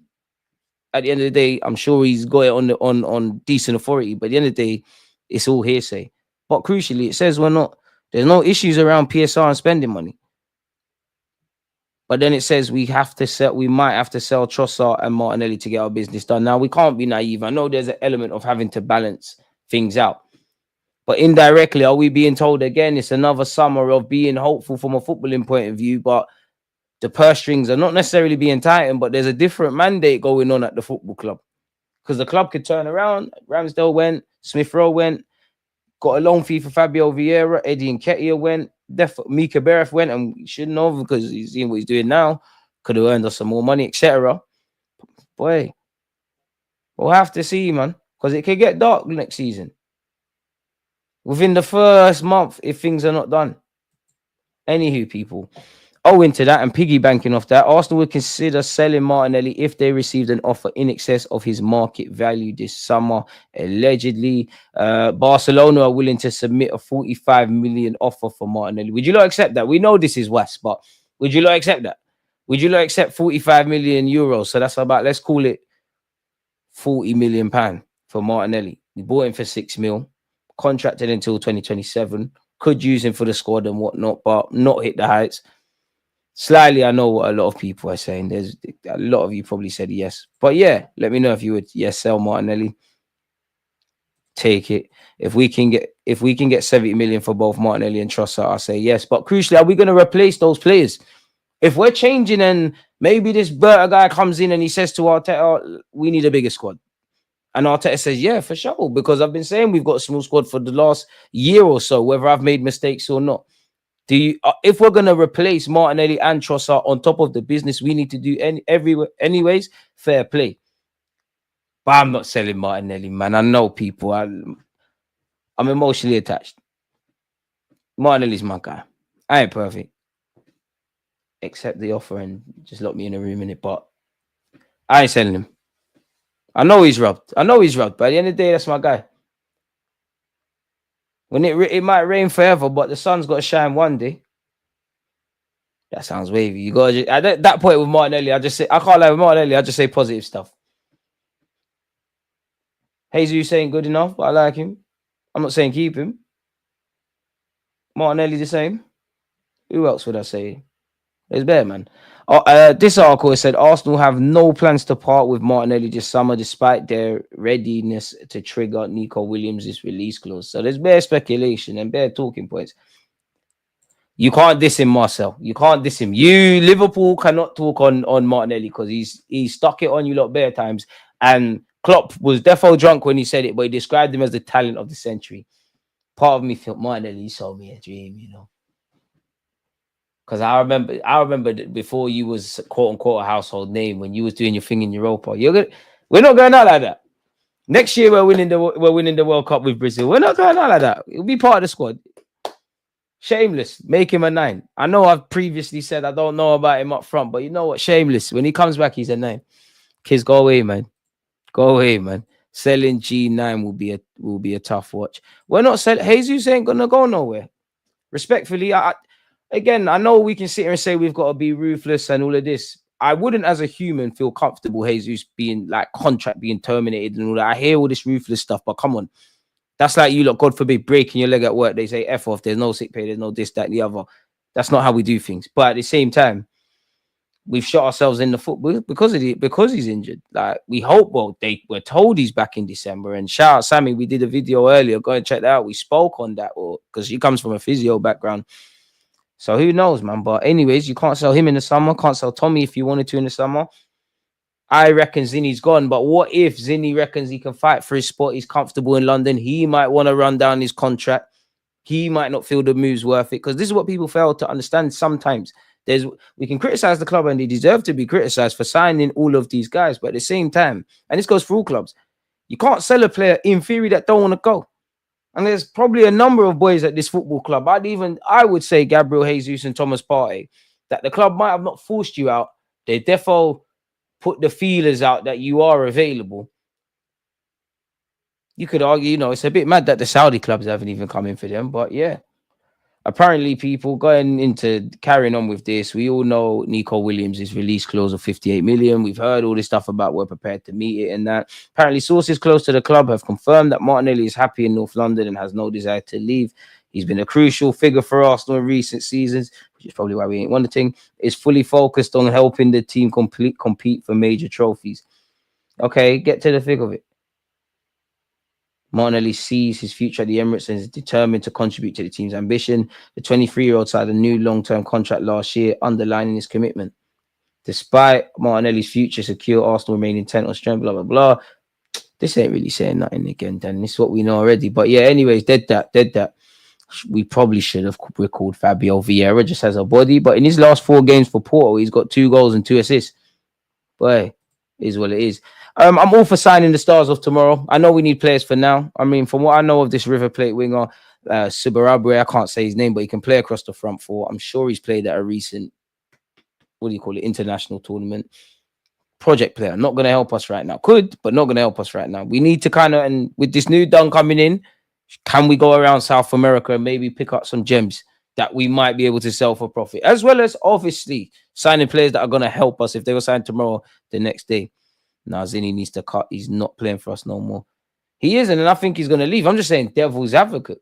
at the end of the day, I'm sure he's got it on decent authority. But at the end of the day, it's all hearsay. But crucially, it says there's no issues around PSR and spending money. But then it says we might have to sell Trossard and Martinelli to get our business done. Now, we can't be naive. I know there's an element of having to balance things out. But indirectly, are we being told again, it's another summer of being hopeful from a footballing point of view, but the purse strings are not necessarily being tightened, but there's a different mandate going on at the football club. Because the club could turn around. Ramsdale went, Smith Rowe went, got a loan fee for Fabio Vieira, Eddie Nketiah went, Mika Beref went, and we shouldn't have, because he's seeing what he's doing now. Could have earned us some more money, etc. Boy, we'll have to see, man, because it could get dark next season. Within the first month, if things are not done. Anywho, people, owing to that and piggybanking off that, Arsenal would consider selling Martinelli if they received an offer in excess of his market value this summer. Allegedly, Barcelona are willing to submit a 45 million offer for Martinelli. Would you not accept that? We know this is West, but would you not accept that? Would you not accept 45 million euros? So that's about, let's call it 40 million pound for Martinelli. We bought him for 6 mil, contracted until 2027. could use him for the squad and whatnot, but not hit the heights. Slightly, I know what a lot of people are saying. There's a lot of you probably said yes. But yeah, let me know if you would sell Martinelli. Take it. If we can get 70 million for both Martinelli and Trossard, I'll say yes. But crucially, are we going to replace those players? If we're changing and maybe this Berta guy comes in and he says to Arteta, we need a bigger squad. And Arteta says, yeah, for sure. Because I've been saying we've got a small squad for the last year or so, whether I've made mistakes or not. If we're going to replace Martinelli and Trossard on top of the business we need to do anyways, fair play. But I'm not selling Martinelli, man. I know people. I'm emotionally attached. Martinelli's my guy. I ain't perfect. Accept the offer and just lock me in a room in it. But I ain't selling him. I know he's robbed. But at the end of the day, that's my guy. When it might rain forever, but the sun's got to shine one day. That sounds wavy. You got at that point with Martinelli. I can't lie with Martinelli. I just say positive stuff. Jesus ain't good enough, but I like him. I'm not saying keep him. Martinelli the same. Who else would I say? There's better, man. This article said Arsenal have no plans to part with Martinelli this summer, despite their readiness to trigger Nico Williams' release clause. So there's bare speculation and bare talking points. You can't diss him, Marcel. You can't diss him. You Liverpool cannot talk on Martinelli because he's stuck it on you lot bare times. And Klopp was defo drunk when he said it, but he described him as the talent of the century. Part of me felt Martinelli sold me a dream, you know. Because I remember that before you was quote unquote a household name when you was doing your thing in Europa. We're not going out like that. Next year we're winning the World Cup with Brazil. We're not going out like that. He'll be part of the squad. Shameless, make him a 9. I know I've previously said I don't know about him up front, but you know what? Shameless. When he comes back, he's a 9. Kids, go away, man. Go away, man. Selling G9 will be a tough watch. We're not selling. Jesus ain't gonna go nowhere. Respectfully, again, I know we can sit here and say we've got to be ruthless and all of this. I wouldn't, as a human, feel comfortable Jesus being like contract being terminated and all that. I hear all this ruthless stuff, but come on. That's like you lot, God forbid, breaking your leg at work. They say F off, there's no sick pay, there's no this, that, and the other. That's not how we do things. But at the same time, we've shot ourselves in the foot because he's injured. Like we hope, we're told he's back in December. And shout out Sammy, we did a video earlier. Go and check that out. We spoke on that, because he comes from a physio background. So who knows, man? But anyways, you can't sell him in the summer. Can't sell Tommy if you wanted to in the summer. I reckon Zinni's gone, but what if Zinni reckons he can fight for his spot? He's comfortable in London. He might want to run down his contract. He might not feel the move's worth it, because this is what people fail to understand sometimes. We can criticize the club, and they deserve to be criticized for signing all of these guys, but at the same time, and this goes for all clubs, you can't sell a player in theory that don't want to go. And there's probably a number of boys at this football club. I would say Gabriel Jesus and Thomas Partey, that the club might have not forced you out. They defo put the feelers out that you are available. You could argue, it's a bit mad that the Saudi clubs haven't even come in for them. But yeah, apparently people going into carrying on with this. We all know Nico Williams' release clause of 58 million. We've heard all this stuff about we're prepared to meet it and that. Apparently sources close to the club have confirmed that Martinelli is happy in North London and has no desire to leave. He's been a crucial figure for Arsenal in recent seasons, which is probably why we ain't won the thing. Is fully focused on helping the team compete for major trophies. Okay, get to the thick of it. Martinelli sees his future at the Emirates and is determined to contribute to the team's ambition. The 23-year-old signed a new long-term contract last year, underlining his commitment. Despite Martinelli's future secure, Arsenal remain intent on strength, blah, blah, blah. This ain't really saying nothing again, Dan. This is what we know already. But yeah, anyways, dead that. We probably should have recalled Fabio Vieira just as a body. But in his last 4 games for Porto, he's got 2 goals and 2 assists. Boy, is what it is. I'm all for signing the stars of tomorrow. I know we need players for now. I mean, from what I know of this River Plate winger, Subarabre, I can't say his name, but he can play across the front 4. I'm sure he's played at a recent, international tournament. Project player, not going to help us right now. Could, but not going to help us right now. We need to and with this new Dun coming in, can we go around South America and maybe pick up some gems that we might be able to sell for profit, as well as obviously signing players that are going to help us if they were signed tomorrow, the next day. Now Zinni needs to cut. He's not playing for us no more. He isn't, and I think he's going to leave. I'm just saying devil's advocate.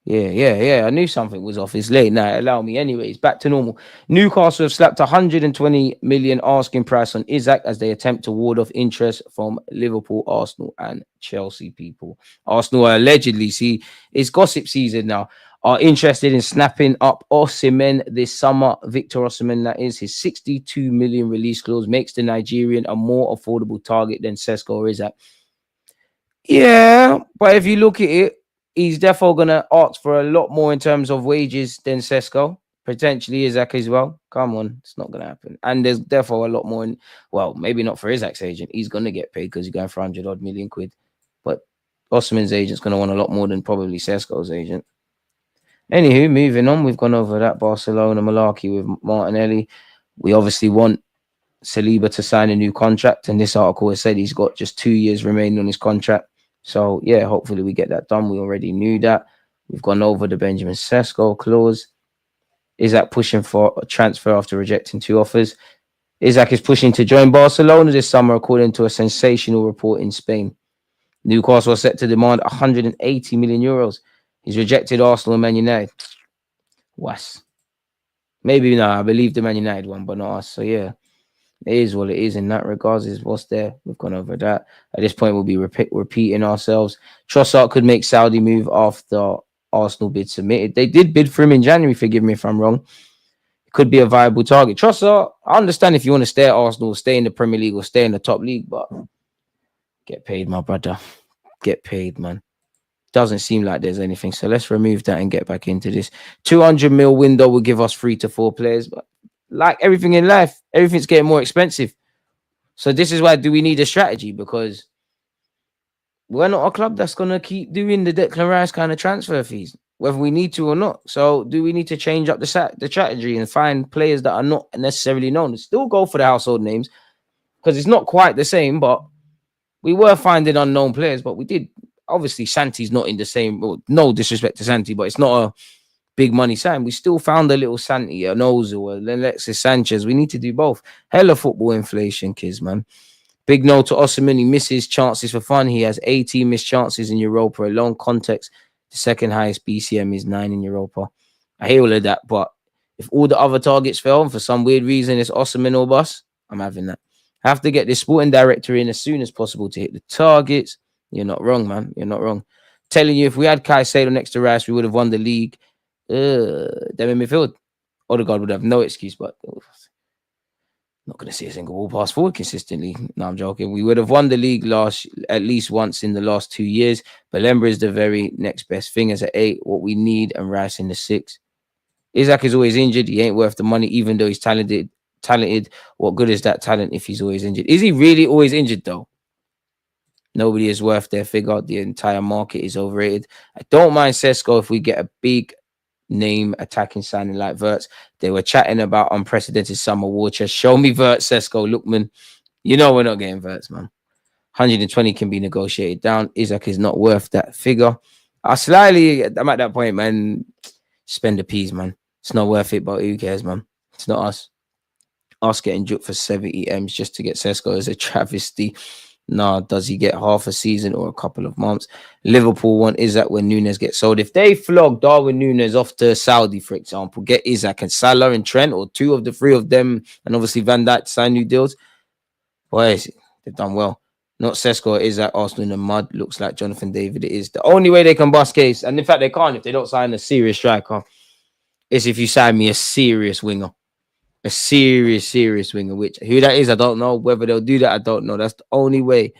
Yeah. I knew something was off. It's late now. Allow me. Anyways, back to normal. Newcastle have slapped 120 million asking price on Isaac as they attempt to ward off interest from Liverpool, Arsenal, and Chelsea. People, Arsenal are allegedly, see, it's gossip season now, are interested in snapping up Osimhen this summer. Victor Osimhen, that is, his 62 million release clause makes the Nigerian a more affordable target than Sesko or Isaac. Yeah, but if you look at it, he's definitely gonna ask for a lot more in terms of wages than Sesko, potentially Isaac as well. Come on, it's not gonna happen. And there's definitely a lot more in, well, maybe not for Isaac's agent. He's gonna get paid because he's going for 100 odd million quid. But Osman's agent's gonna want a lot more than probably Sesko's agent. Anywho, moving on, we've gone over that Barcelona malarkey with Martinelli. We obviously want Saliba to sign a new contract, and this article has said he's got just 2 years remaining on his contract. So yeah, hopefully we get that done. We already knew that. We've gone over the Benjamin Sesko clause. Isaac pushing for a transfer after rejecting 2 offers. Isaac is pushing to join Barcelona this summer, according to a sensational report in Spain. Newcastle are set to demand 180 million euros. He's rejected Arsenal and Man United. Was maybe no, I believe the Man United one, but not us. So yeah, it is what it is in that regards. Is what's there. We've gone over that. At this point, we'll be repeating ourselves. Trossard could make Saudi move after Arsenal bid submitted. They did bid for him in January. Forgive me if I'm wrong. It could be a viable target. Trossard, I understand if you want to stay at Arsenal, stay in the Premier League, or stay in the top league, but get paid, my brother. Get paid, man. Doesn't seem like there's anything. So let's remove that and get back into this. 200 mil window will give us 3 to 4 players, but like everything in life, everything's getting more expensive. So this is why do we need a strategy? Because we're not a club that's going to keep doing the Declan Rice kind of transfer fees, whether we need to or not. So do we need to change up the strategy and find players that are not necessarily known? Still go for the household names because it's not quite the same, but we were finding unknown players, but we did. Obviously, Santi's not in the same, well, no disrespect to Santi, but it's not a big money sign. We still found a little Santi, an Ozil, an Alexis Sanchez. We need to do both. Hella football inflation, kids, man. Big no to Osimhen. He misses chances for fun. He has 18 missed chances in Europa alone. Context, the second highest BCM is 9 in Europa. I hear all of that, but if all the other targets fail and for some weird reason it's Osimhen or bust, I'm having that. I have to get this sporting director in as soon as possible to hit the targets. You're not wrong, man. You're not wrong. Telling you, if we had Caicedo next to Rice, we would have won the league. Them in midfield, Odegaard would have no excuse, but not going to see a single ball pass forward consistently. No, I'm joking. We would have won the league at least once in the last 2 years. But Lember is the very next best thing as an 8, what we need, and Rice in the 6. Isaac is always injured. He ain't worth the money, even though he's talented. What good is that talent if he's always injured? Is he really always injured, though? Nobody is worth their figure. The entire market is overrated. I don't mind Sesko if we get a big name attacking signing like Verts. They were chatting about unprecedented summer war chest. Show me Verts, Sesko, Lookman. You know we're not getting Verts, man. 120 can be negotiated down. Isaac is not worth that figure. I'm at that point, man. Spend the peas, man. It's not worth it, but who cares, man? It's not us. Us getting juked for 70 M's just to get Sesko is a travesty. Nah, does he get half a season or a couple of months? Liverpool want Isaac when Nunes gets sold. If they flog Darwin Nunes off to Saudi, for example, get Isaac and Salah and Trent, or 2 of the 3 of them, and obviously Van Dijk to sign new deals, boy, they've done well. Not Sesko or Isaac, Arsenal in the mud. Looks like Jonathan David. It is the only way they can bust case. And in fact, they can't if they don't sign a serious striker. Is if you sign me a serious winger. A serious winger, which who that is, I don't know. Whether they'll do that, I don't know. That's the only way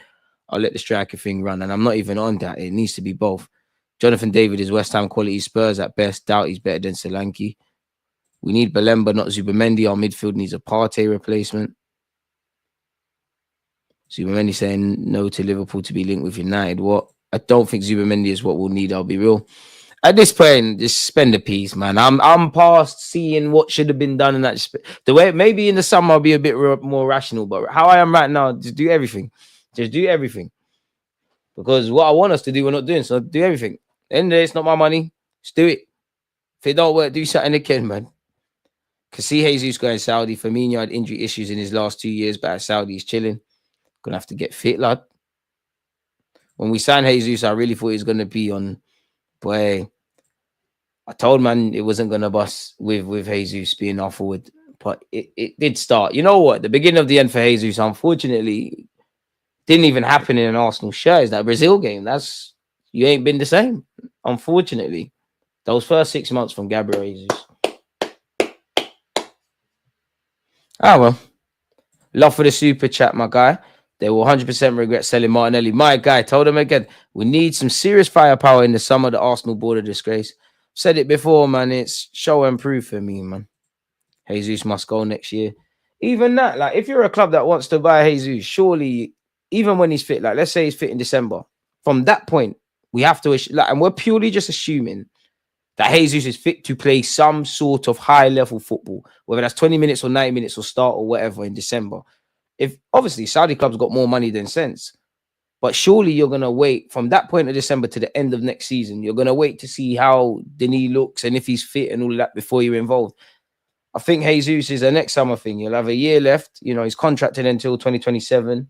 I'll let the striker thing run. And I'm not even on that. It needs to be both. Jonathan David is West Ham quality Spurs at best. Doubt he's better than Solanke. We need Belemba, not Zubamendi. Our midfield needs a Partey replacement. Zubamendi saying no to Liverpool to be linked with United. What? I don't think Zubamendi is what we'll need. I'll be real. At this point, just spend a piece, man. I'm past seeing what should have been done in that. The way maybe in the summer I'll be a bit more rational, but how I am right now, just do everything. Just do everything. Because what I want us to do, we're not doing. So do everything. And it's not my money. Just do it. If it don't work, do something again, man. Because see Jesus going Saudi. Firmino had injury issues in his last 2 years, but at Saudi he's chilling. Gonna have to get fit, lad. When we signed Jesus, I really thought he was gonna be on. Boy, I told man it wasn't gonna bust with Jesus being off forward, but it did start. You know what? The beginning of the end for Jesus, unfortunately, didn't even happen in an Arsenal shirt. It's that Brazil game. That's you ain't been the same. Unfortunately, those first 6 months from Gabriel Jesus. Ah well, love for the super chat, my guy. They will 100% regret selling Martinelli. My guy, told him again, we need some serious firepower in the summer. The Arsenal border disgrace. Said it before, man. It's show and proof for me, man. Jesus must go next year. Even that, like, if you're a club that wants to buy Jesus, surely, even when he's fit, like, let's say he's fit in December, from that point, we have to, like, and we're purely just assuming that Jesus is fit to play some sort of high level football, whether that's 20 minutes or 90 minutes or start or whatever in December. If obviously Saudi clubs got more money than sense, but surely you're going to wait from that point of December to the end of next season. You're going to wait to see how Denis looks and if he's fit and all of that before you're involved. I think Jesus is a next summer thing. He'll have a year left. You know, he's contracted until 2027.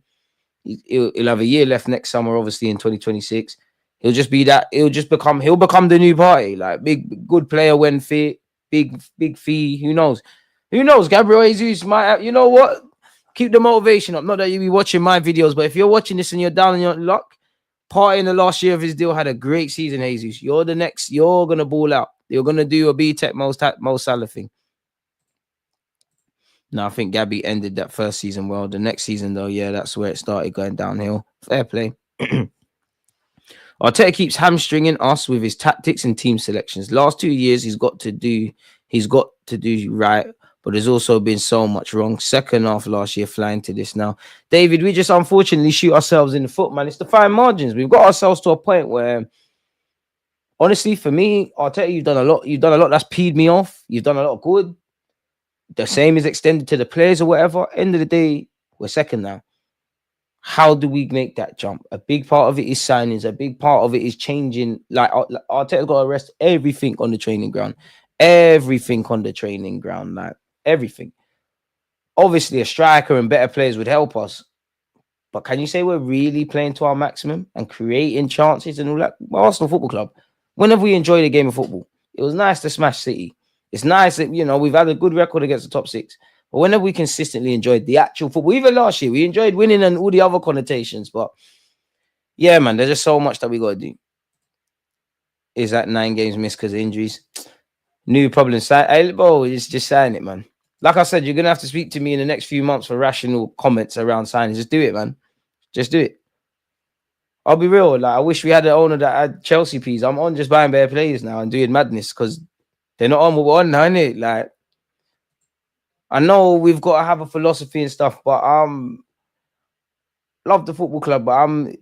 He'll have a year left next summer, obviously in 2026. He'll just be that. He'll become the new Partey. Like big, good player when fit. Big fee. Who knows? Who knows? Gabriel Jesus might have, you know what? Keep the motivation up. Not that you be watching my videos, but if you're watching this and you're down on your luck, Partey in the last year of his deal had a great season, Jesus. You're the next. You're going to ball out. You're going to do a B-Tech Mo Salah thing. No, I think Gabby ended that first season well. The next season, though, yeah, that's where it started going downhill. Fair play. Arteta keeps hamstringing us with his tactics and team selections. Last 2 years, he's got to do right, but there's also been so much wrong. Second half last year, flying to this now. David, we just unfortunately shoot ourselves in the foot, man. It's the fine margins. We've got ourselves to a point where, honestly, for me, Arteta, you've done a lot. You've done a lot that's peed me off. You've done a lot of good. The same is extended to the players or whatever. End of the day, we're second now. How do we make that jump? A big part of it is signings. A big part of it is changing. Like Arteta's got to arrest everything on the training ground. Everything on the training ground, like everything. Obviously, a striker and better players would help us. But can you say we're really playing to our maximum and creating chances and all that? Well, Arsenal Football Club. When have we enjoyed a game of football? It was nice to smash City. It's nice that, you know, we've had a good record against the top six. But when have we consistently enjoyed the actual football? Even last year, we enjoyed winning and all the other connotations. But yeah, man, there's just so much that we got to do. Is that 9 games missed because of injuries? New problem. Bro, it's just saying it, man. Like I said, you're going to have to speak to me in the next few months for rational comments around signings. Just do it, man. Just do it. I'll be real. Like, I wish we had an owner that had Chelsea peas. I'm on just buying better players now and doing madness because they're not on what we're on now, innit? Like, I know we've got to have a philosophy and stuff, but love the football club, but I'm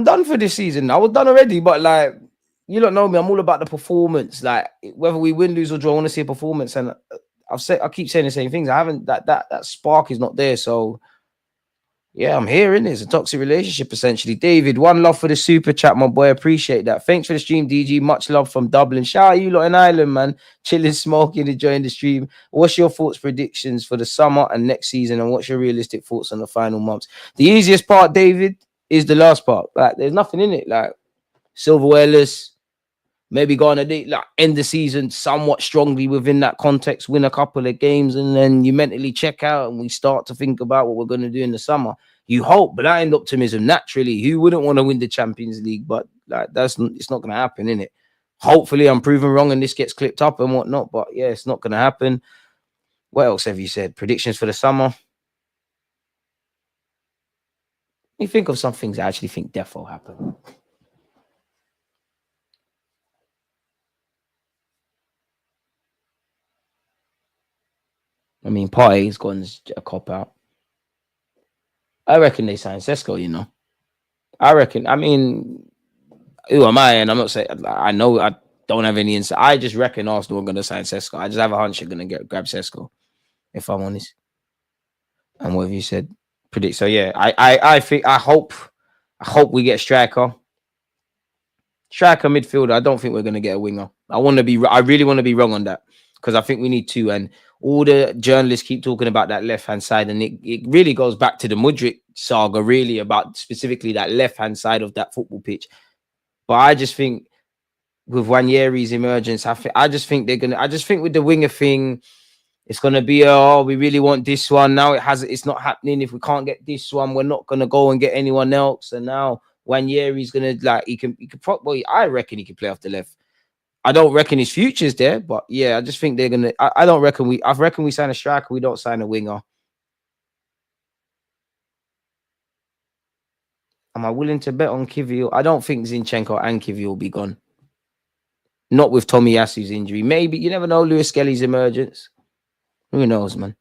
done for this season. I was done already, but like, you don't know me. I'm all about the performance. Like, whether we win, lose, or draw, I want to see a performance. And I keep saying the same things. I haven't that spark is not there. So yeah, I'm here, innit? It's a toxic relationship, essentially. David, one love for the super chat, my boy. Appreciate that. Thanks for the stream, DG. Much love from Dublin. Shout out you lot in Ireland, man. Chilling, smoking, enjoying the stream. What's your thoughts, predictions for the summer and next season? And what's your realistic thoughts on the final months? The easiest part, David, is the last part. Like, there's nothing in it. Like, silverwareless. Maybe go on a date, like end the season somewhat strongly within that context, win a couple of games, and then you mentally check out and we start to think about what we're going to do in the summer. You hope, blind optimism, naturally. Who wouldn't want to win the Champions League? But like it's not going to happen, innit? Hopefully I'm proven wrong and this gets clipped up and whatnot. But yeah, it's not going to happen. What else have you said? Predictions for the summer? You think of some things I actually think defo will happen. I mean, Partey's gone a cop out. I reckon they signed Sesko, you know. I mean, who am I? And I'm not saying, I know I don't have any insight. I just reckon Arsenal are going to sign Sesko. I just have a hunch they're going to grab Sesko, if I'm honest. And what have you said? Predict. So yeah, I think, I hope we get a striker. Striker, midfielder. I don't think we're going to get a winger. I really want to be wrong on that because I think we need two. And all the journalists keep talking about that left-hand side, and it really goes back to the Mudryk saga, really, about specifically that left-hand side of that football pitch. But I just think with Wanyeri's emergence. I just think they're gonna. I just think with the winger thing, it's gonna be oh, we really want this one. Now it's not happening. If we can't get this one, we're not gonna go and get anyone else. And now Wanyeri's gonna like he can probably. I reckon he can play off the left. I don't reckon his future's there, but yeah, I just think they're gonna. I don't reckon we. I reckon we sign a striker. We don't sign a winger. Am I willing to bet on Kivior? I don't think Zinchenko and Kivior will be gone. Not with Tomiyasu's injury. Maybe you never know. Lewis Skelly's emergence. Who knows, man?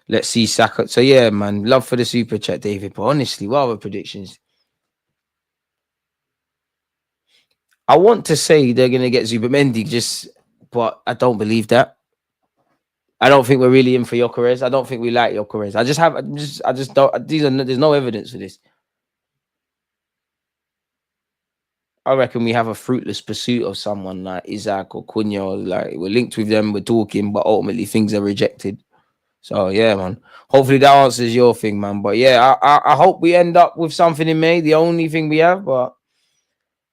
Let's see Saka. So yeah, man. Love for the super chat, David. But honestly, what are predictions? I want to say they're gonna get Zubamendi, but I don't believe that. I don't think we're really in for Gyökeres. I don't think we like Gyökeres. I just don't. There's no evidence for this. I reckon we have a fruitless pursuit of someone like Isaac or Cunha. Like we're linked with them, we're talking, but ultimately things are rejected. So yeah, man. Hopefully that answers your thing, man. But yeah, I hope we end up with something in May. The only thing we have, but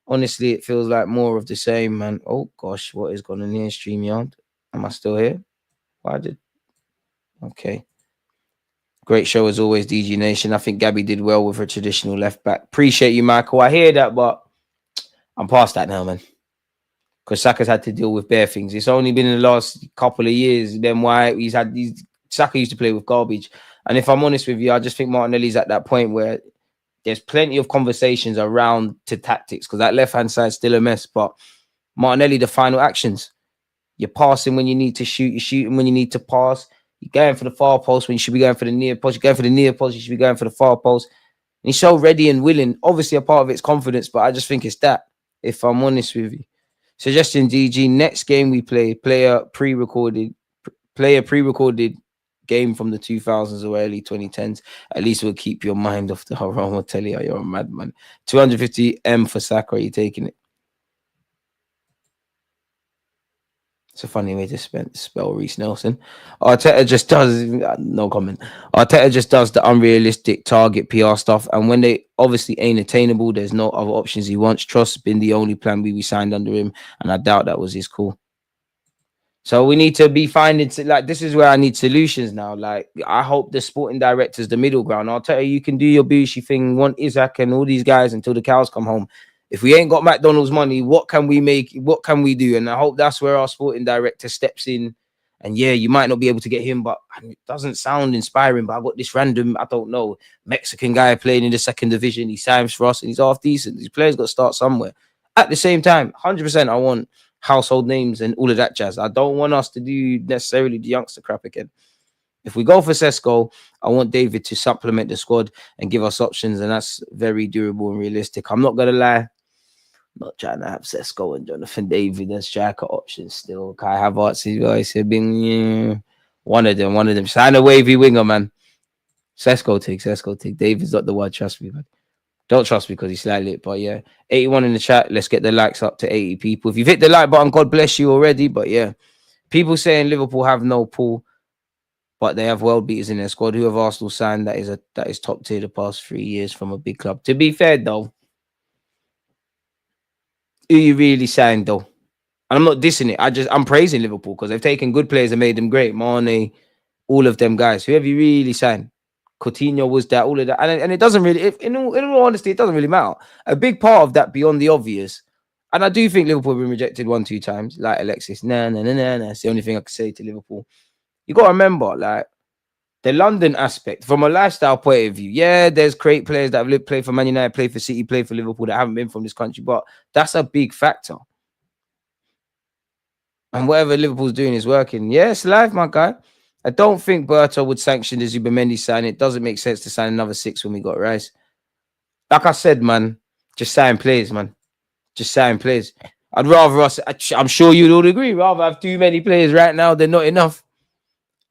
honestly, it feels like more of the same, man. Oh gosh, what is going on here, StreamYard? Am I still here? Okay. Great show as always, DG Nation. I think Gabby did well with her traditional left back. Appreciate you, Michael. I hear that, but I'm past that now, man. Because Saka's had to deal with bare things. It's only been in the last couple of years. Then why he's had these. Saka used to play with garbage. And if I'm honest with you, I just think Martinelli's at that point where there's plenty of conversations around to tactics because that left-hand side's still a mess. But Martinelli, the final actions. You're passing when you need to shoot. You're shooting when you need to pass. You're going for the far post when you should be going for the near post. You're going for the near post. You should be going for the far post. And he's so ready and willing. Obviously, a part of it's confidence, but I just think it's that, if I'm honest with you. Suggestion, DG, next game we play a pre-recorded game from the 2000s or early 2010s. At least we'll keep your mind off the Haram. I'll tell you, you're a madman. 250M for Saka. Are you taking it? It's a funny way to spell Reece Nelson. Arteta just does no comment. Arteta just does the unrealistic target PR stuff, and when they obviously ain't attainable, there's no other options he wants. Trust's been the only plan we signed under him, and I doubt that was his call. So we need to be finding like this is where I need solutions now. Like I hope the sporting director's the middle ground. Arteta, you can do your Bushi thing, want Isaac and all these guys until the cows come home. If we ain't got McDonald's money, what can we make? What can we do? And I hope that's where our sporting director steps in. And yeah, you might not be able to get him, but it doesn't sound inspiring. But I got this random, I don't know, Mexican guy playing in the second division. He signs for us and he's half decent. These players got to start somewhere. At the same time, 100% I want household names and all of that jazz. I don't want us to do necessarily the youngster crap again. If we go for Sesko, I want David to supplement the squad and give us options, and that's very durable and realistic. I'm not going to lie. I'm not trying to have Sesko and Jonathan David as striker options still. Kai Havertz is been one of them. Sign a wavy winger, man. Sesko take. David's not the one. Trust me, man. Don't trust me because he's slightly lit, but yeah. 81 in the chat. Let's get the likes up to 80 people. If you've hit the like button, God bless you already. But yeah, people saying Liverpool have no pull, but they have world beaters in their squad. Who have Arsenal signed that is top tier the past 3 years from a big club? To be fair though, who you really signed though? And I'm not dissing it. I'm praising Liverpool because they've taken good players and made them great. Mane, all of them guys. Who have you really signed? Coutinho was that, all of that. And it doesn't really, in all honesty, it doesn't really matter. A big part of that beyond the obvious. And I do think Liverpool have been rejected 1-2 times. Like Alexis, nah. It's the only thing I can say to Liverpool. You got to remember, like, the London aspect, from a lifestyle point of view, yeah, there's great players that have played for Man United, played for City, played for Liverpool that haven't been from this country, but that's a big factor. And whatever Liverpool's doing is working. Yeah, it's live, my guy. I don't think Berta would sanction the Zubamendi sign. It doesn't make sense to sign another 6 when we got Rice. Like I said, man, just sign players, man. Just sign players. I'd rather us, I'm sure you'd all agree, rather have too many players right now than not enough.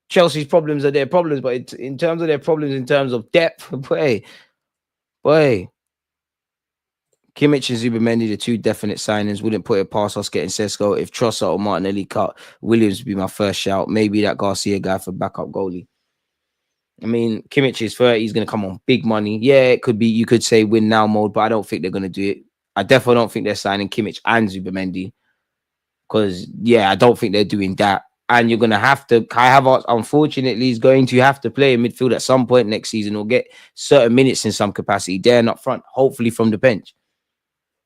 Chelsea's problems are their problems, but in terms of their problems, in terms of depth, boy. Kimmich and Zubamendi, the 2 definite signings. Wouldn't put it past us getting Sesko. If Trossard or Martinelli cut, Williams would be my first shout. Maybe that Garcia guy for backup goalie. I mean, Kimmich is 30. He's going to come on big money. Yeah, it could be, you could say win now mode, but I don't think they're going to do it. I definitely don't think they're signing Kimmich and Zubimendi because, yeah, I don't think they're doing that. And you're going to have to, Kai Havertz, unfortunately, is going to have to play in midfield at some point next season or get certain minutes in some capacity there and up front, hopefully from the bench.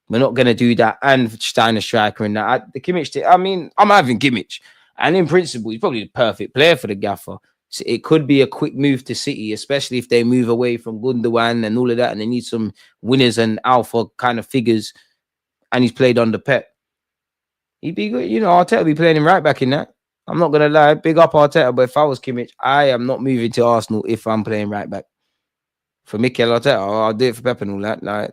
We're not going to do that and Steiner striker and that. The Kimmich thing, I mean, I'm having Kimmich. And in principle, he's probably the perfect player for the gaffer. So it could be a quick move to City, especially if they move away from Gundogan and all of that and they need some winners and alpha kind of figures. And he's played under Pep. He'd be good. You know, Arteta will be playing him right back in that. I'm not going to lie. Big up Arteta. But if I was Kimmich, I am not moving to Arsenal if I'm playing right back. For Mikel Arteta, I'll do it for Pep and all that. Like,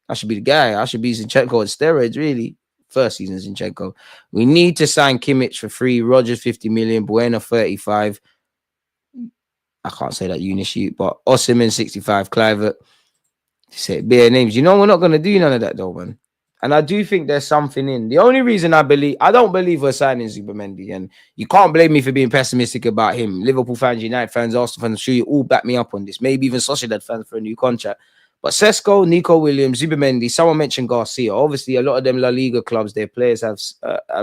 I should be the guy. I should be Zinchenko on steroids, really. First season Zinchenko. We need to sign Kimmich for free. Rogers 50 million. Bueno 35. I can't say that unit shoot, but Osimhen 65. Clivert. Say bare names. You know, we're not going to do none of that though, man. And I do think there's something in. The only reason I don't believe we're signing Zubimendi, and you can't blame me for being pessimistic about him. Liverpool fans, United fans, Arsenal fans, I'm sure you all back me up on this. Maybe even Sociedad fans for a new contract. But Sesko, Nico Williams, Zubimendi, someone mentioned Garcia. Obviously, a lot of them La Liga clubs, their players have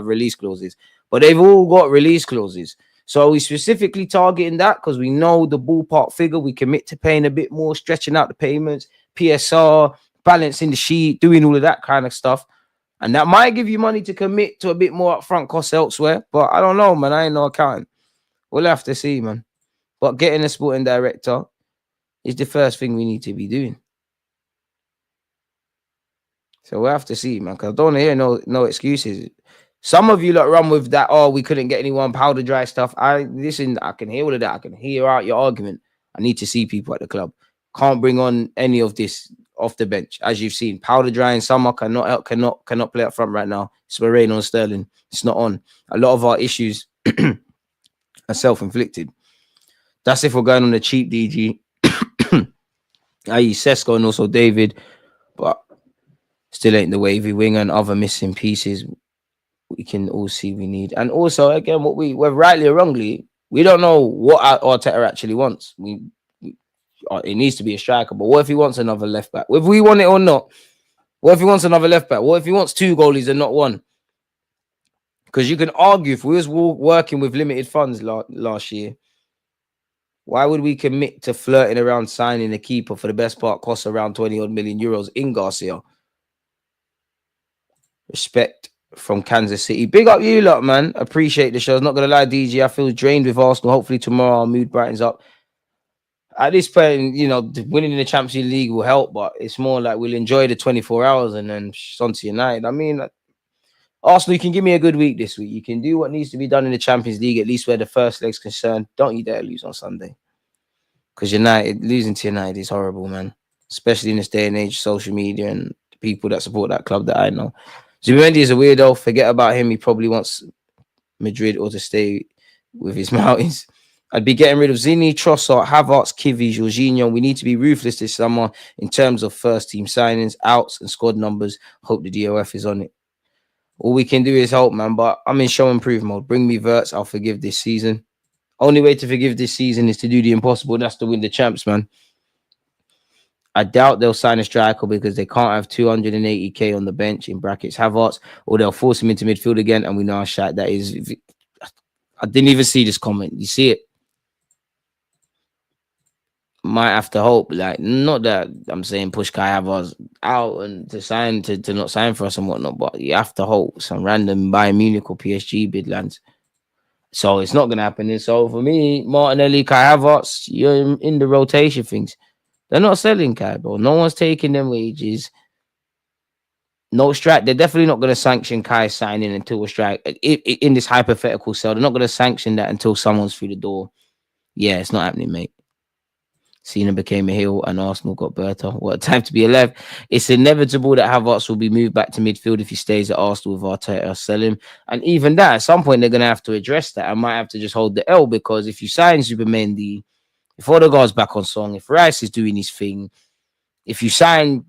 release clauses, but they've all got release clauses. So are we specifically targeting that because we know the ballpark figure? We commit to paying a bit more, stretching out the payments, PSR, balancing the sheet, doing all of that kind of stuff. And that might give you money to commit to a bit more upfront costs elsewhere. But I don't know, man. I ain't no accountant. We'll have to see, man. But getting a sporting director is the first thing we need to be doing. So we'll have to see, man. Because I don't want to hear no excuses. Some of you lot run with that, oh, we couldn't get anyone, powder dry stuff. I can hear all of that. I can hear out your argument. I need to see people at the club. Can't bring on any of this off the bench, as you've seen. Powder dry in summer cannot play up front right now. It's Moreno on Sterling. It's not on. A lot of our issues are self-inflicted. That's if we're going on the cheap DG, i.e. Sesko and also David, but still ain't the wavy wing and other missing pieces we can all see we need. And also, again, we're rightly or wrongly, we don't know what Arteta actually wants. It needs to be a striker, but what if he wants another left back? If we want it or not, what if he wants another left back? What if he wants 2 goalies and not 1? Because you can argue if we was working with limited funds last year, why would we commit to flirting around signing a keeper for the best part costs around 20 odd million euros in Garcia? Respect from Kansas City. Big up you lot, man. Appreciate the show. Not gonna lie, DG, I feel drained with Arsenal. Hopefully tomorrow our mood brightens up. At this point, you know, winning in the Champions League will help, but it's more like we'll enjoy the 24 hours and then on to United. I mean, Arsenal, you can give me a good week this week. You can do what needs to be done in the Champions League, at least where the first leg's concerned. Don't you dare lose on Sunday. Because losing to United is horrible, man. Especially in this day and age, social media and the people that support that club that I know. Zubimendi is a weirdo. Forget about him. He probably wants Madrid or to stay with his mountains. I'd be getting rid of Zini, Trossard, Havertz, Kivi, Jorginho. We need to be ruthless this summer in terms of first team signings, outs, and squad numbers. Hope the DOF is on it. All we can do is hope, man. But I'm in show and prove mode. Bring me Verts. I'll forgive this season. Only way to forgive this season is to do the impossible. That's to win the champs, man. I doubt they'll sign a striker because they can't have 280k on the bench in brackets Havertz, or they'll force him into midfield again. And we know how shat that is. I didn't even see this comment. You see it? Might have to hope. Like, not that I'm saying push Kai Havertz out and to not sign for us and whatnot, but you have to hope some random Bayern Munich or PSG bid lands. So it's not going to happen. And so for me, Martinelli, Kai Havertz, you're in the rotation things. They're not selling Kai, bro. No one's taking them wages. No strike. They're definitely not going to sanction Kai signing until a strike. In this hypothetical sell, they're not going to sanction that until someone's through the door. Yeah, it's not happening, mate. Cena became a heel and Arsenal got Berta. What a time to be alive. It's inevitable that Havertz will be moved back to midfield if he stays at Arsenal with Arteta. Sell him. And even that, at some point, they're going to have to address that. I might have to just hold the L because if you sign Zubimendi, if Odegaard's back on song, if Rice is doing his thing, if you sign,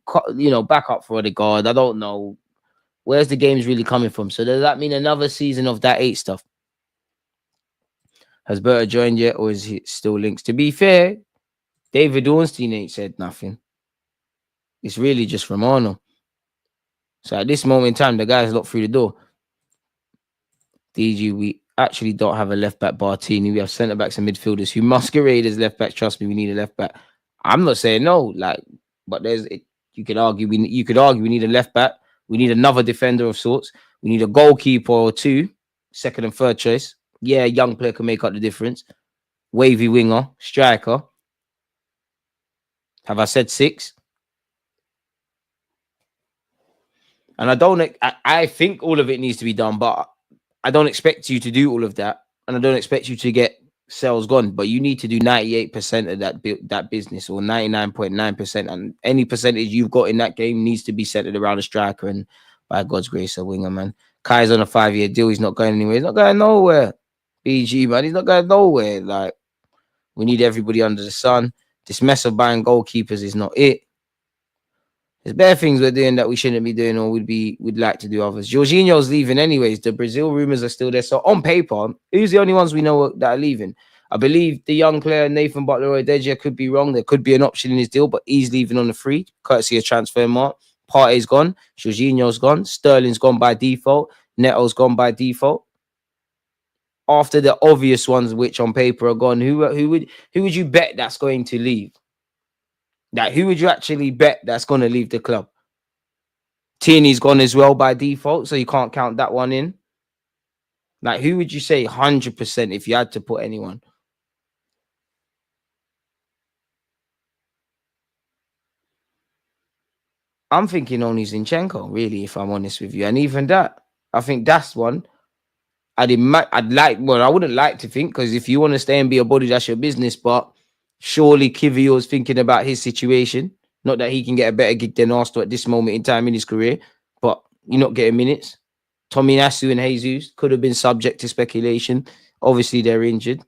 back up for Odegaard, I don't know. Where's the games really coming from? So does that mean another season of that 8 stuff? Has Berta joined yet or is he still links? To be fair, David Ornstein ain't said nothing. It's really just Romano. So at this moment in time, the guy's locked through the door. DG, we actually don't have a left back Bartini. We have centre backs and midfielders who masquerade as left backs. Trust me, we need a left back. I'm not saying no, like, but you could argue we need a left back. We need another defender of sorts. We need a goalkeeper or two, second and third choice. Yeah, a young player can make up the difference. Wavy winger, striker. Have I said 6? And I think all of it needs to be done, but I don't expect you to do all of that, and I don't expect you to get sales gone. But you need to do 98% of that business, or 99.9%, and any percentage you've got in that game needs to be centered around a striker and, by God's grace, a winger, man. Kai's on a 5-year deal. He's not going anywhere. He's not going nowhere. BG, man, he's not going nowhere. Like, we need everybody under the sun. This mess of buying goalkeepers is not it. There's bare things we're doing that we shouldn't be doing, or we'd like to do others. Jorginho's leaving anyways. The Brazil rumors are still there. So on paper, who's the only ones we know that are leaving? I believe the young player Nathan Butler-Odeja could be wrong. There could be an option in his deal, but he's leaving on the free, courtesy of transfer mark. Partey's gone. Jorginho's gone. Sterling's gone by default. Neto's gone by default. After the obvious ones, which on paper are gone, who would you bet that's going to leave? Like, who would you actually bet that's going to leave the club? Tierney's gone as well by default, so you can't count that one in. Like, who would you say 100% if you had to put anyone? I'm thinking only Zinchenko, really, if I'm honest with you. And even that, I think that's one. I wouldn't like to think, because if you want to stay and be a body, that's your business. But surely Kivio's thinking about his situation. Not that he can get a better gig than Arsenal at this moment in time in his career, but you're not getting minutes. Tommy Nasu and Jesus could have been subject to speculation. Obviously, they're injured.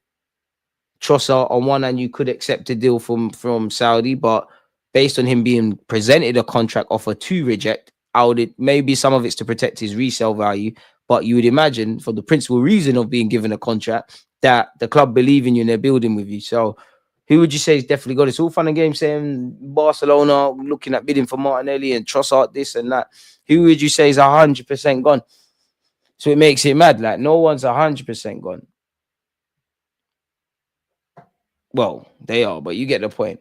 Trossard, on one hand, you could accept a deal from Saudi, but based on him being presented a contract offer to reject, maybe some of it's to protect his resale value, but you would imagine, for the principal reason of being given a contract, that the club believe in you and they're building with you. So who would you say is definitely got it? It's all fun and games saying Barcelona looking at bidding for Martinelli and Trossard, this and that. Who would you say is 100% gone? So it makes it mad. Like, no one's 100% gone. Well, they are, but you get the point.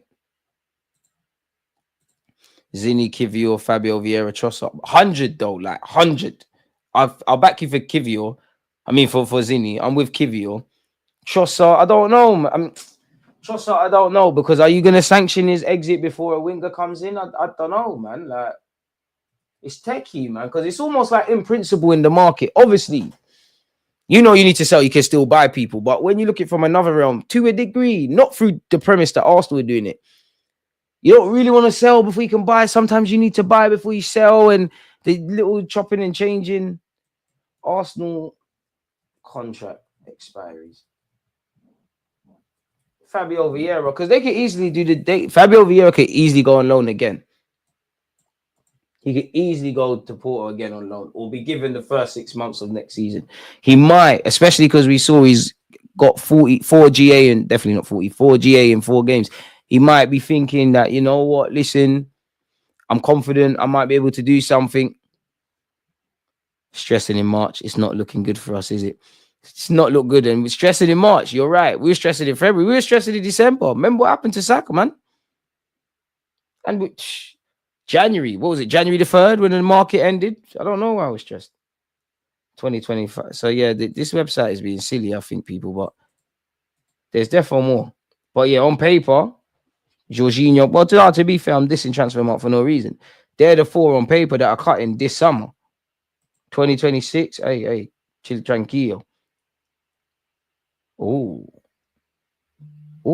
Zini, Kivio, Fabio Vieira, Trossard. 100 though, like 100. I'll back you for Kivio. I mean, for Zini. I'm with Kivio. Trossard, I don't know. Trossard, I don't know, because are you going to sanction his exit before a winger comes in? I don't know, man. Like, it's techie, man, because it's almost like in principle in the market. Obviously, you know you need to sell, you can still buy people. But when you look at it from another realm, to a degree, not through the premise that Arsenal are doing it, you don't really want to sell before you can buy. Sometimes you need to buy before you sell, and the little chopping and changing. Arsenal contract expiries. Fabio Vieira, because they could easily do the date. Fabio Vieira could easily go on loan again. He could easily go to Porto again on loan, or be given the first 6 months of next season. He might, especially because we saw he's got 44 GA and definitely not 44 GA in 4 games. He might be thinking that, you know what, listen, I'm confident I might be able to do something. Stressing in March, it's not looking good for us, is it? It's not look good. And we're stressing in March. You're right. We were stressing in February. We were stressing in December. Remember what happened to Saka, man? And January, what was it? January the 3rd when the market ended? I don't know why I was stressed. 2025. So yeah, this website is being silly, I think, people, but there's definitely more. But yeah, on paper, Jorginho, well, to be fair, I'm dissing transfer mark for no reason. They're the 4 on paper that are cutting this summer. 2026. Hey, chill tranquilo. Oh,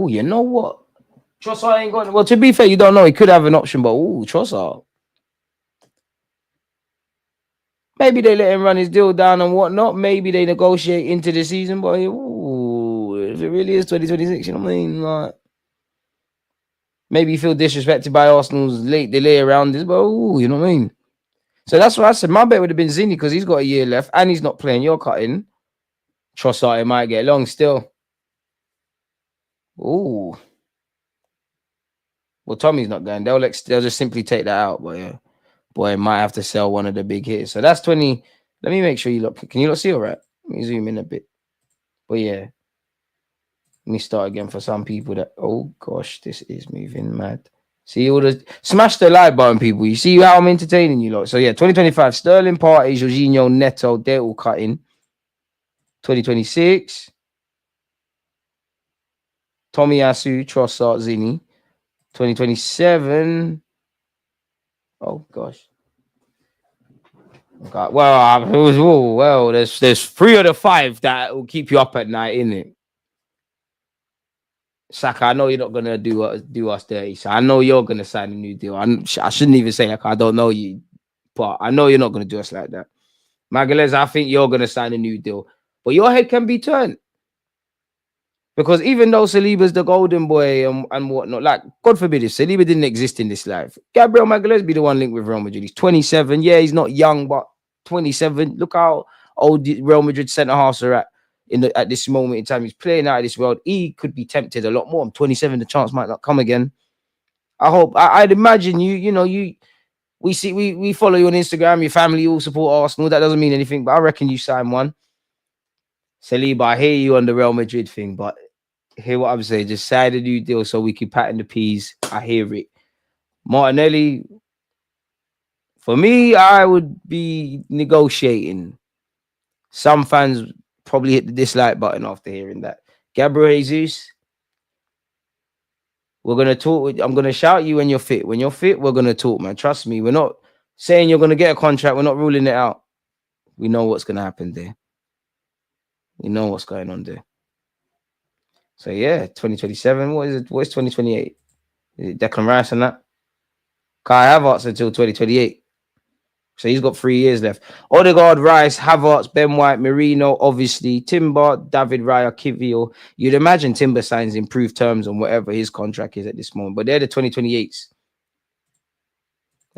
you know what? Trossard ain't got. Well, to be fair, you don't know. He could have an option, but Trossard. Maybe they let him run his deal down and whatnot. Maybe they negotiate into the season, but if it really is 2026, you know what I mean? Like, maybe you feel disrespected by Arsenal's late delay around this, but you know what I mean? So that's what I said. My bet would have been Zini, because he's got a year left and he's not playing. You're cutting. Trossard might get long still. Well, Tommy's not going. They'll just simply take that out, but yeah. boy, might have to sell one of the big hitters. So that's 20. Let me make sure you look. Can you not see all right? Let me zoom in a bit. But yeah, let me start again for some people that, oh gosh, this is moving mad. See all the smash the like button, people. You see how I'm entertaining you lot. So yeah, 2025, Sterling, Partey, Jorginho, Neto, they're all cutting. 2026, Tomiyasu, Trossard, Zini. 2027, oh gosh. Okay. Well, there's 3 of the 5 that will keep you up at night, innit? Saka, I know you're not gonna do us dirty. So I know you're gonna sign a new deal. I shouldn't even say like I don't know you, but I know you're not gonna do us like that. Magalhaes, I think you're gonna sign a new deal, but your head can be turned because even though Saliba's the golden boy and whatnot, like God forbid if Saliba didn't exist in this life, Gabriel Magalhaes be the one linked with Real Madrid. He's 27. Yeah, he's not young, but 27. Look how old Real Madrid centre halves are at at this moment in time. He's playing out of this world. He could be tempted a lot more. I'm 27. The chance might not come again. I hope. I'd imagine we follow you on Instagram. Your family all support Arsenal. That doesn't mean anything, but I reckon you sign one. Saliba, I hear you on the Real Madrid thing, but hear what I'm saying. Just sign a new deal so we can pattern the peas. I hear it. Martinelli, for me, I would be negotiating. Some fans probably hit the dislike button after hearing that. Gabriel Jesus, we're gonna talk. I'm gonna shout you when you're fit. When you're fit, we're gonna talk, man. Trust me. We're not saying you're gonna get a contract. We're not ruling it out. We know what's gonna happen there. We know what's going on there. So yeah, 2027. What is it? What is 2028? Is it Declan Rice and that? Kai Havertz until 2028. So he's got 3 years left. Odegaard, Rice, Havertz, Ben White, Merino, obviously, Timber, David Raya, Kivio. You'd imagine Timber signs improved terms on whatever his contract is at this moment. But they're the 2028s.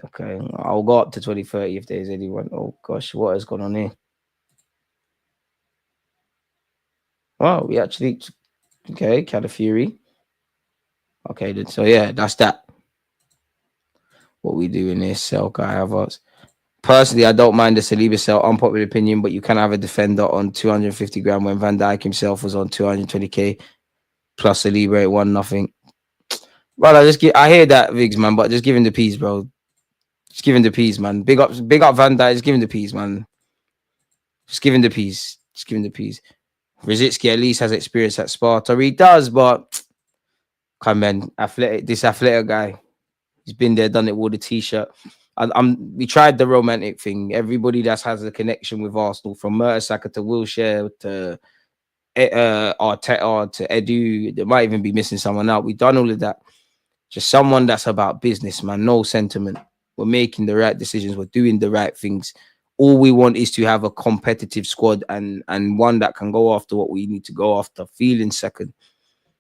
Okay, I'll go up to 2030 if there's anyone. Oh gosh, what has gone on here? Oh, we actually okay, Calafiori. Okay, then so yeah, that's that. What we do in this sell Kai Havertz. Personally, I don't mind the Saliba sell, unpopular opinion, but you can have a defender on 250 grand when Van Dijk himself was on 220k plus Saliba at 1-0. Well, I hear that, Viggs, man, but just give him the peas, bro. Just give him the peas, man. Big up Van Dijk, just give him the peas, man. Just give him the peas. Just give him the peas. Rosicky at least has experience at Sparta. He does, but come on, this athletic guy. He's been there, done it, wore the t-shirt. We tried the romantic thing. Everybody that has a connection with Arsenal, from Mertesacker to Wilshere to Arteta to Edu, there might even be missing someone out. We've done all of that. Just someone that's about business, man. No sentiment. We're making the right decisions. We're doing the right things. All we want is to have a competitive squad and one that can go after what we need to go after. Feeling second.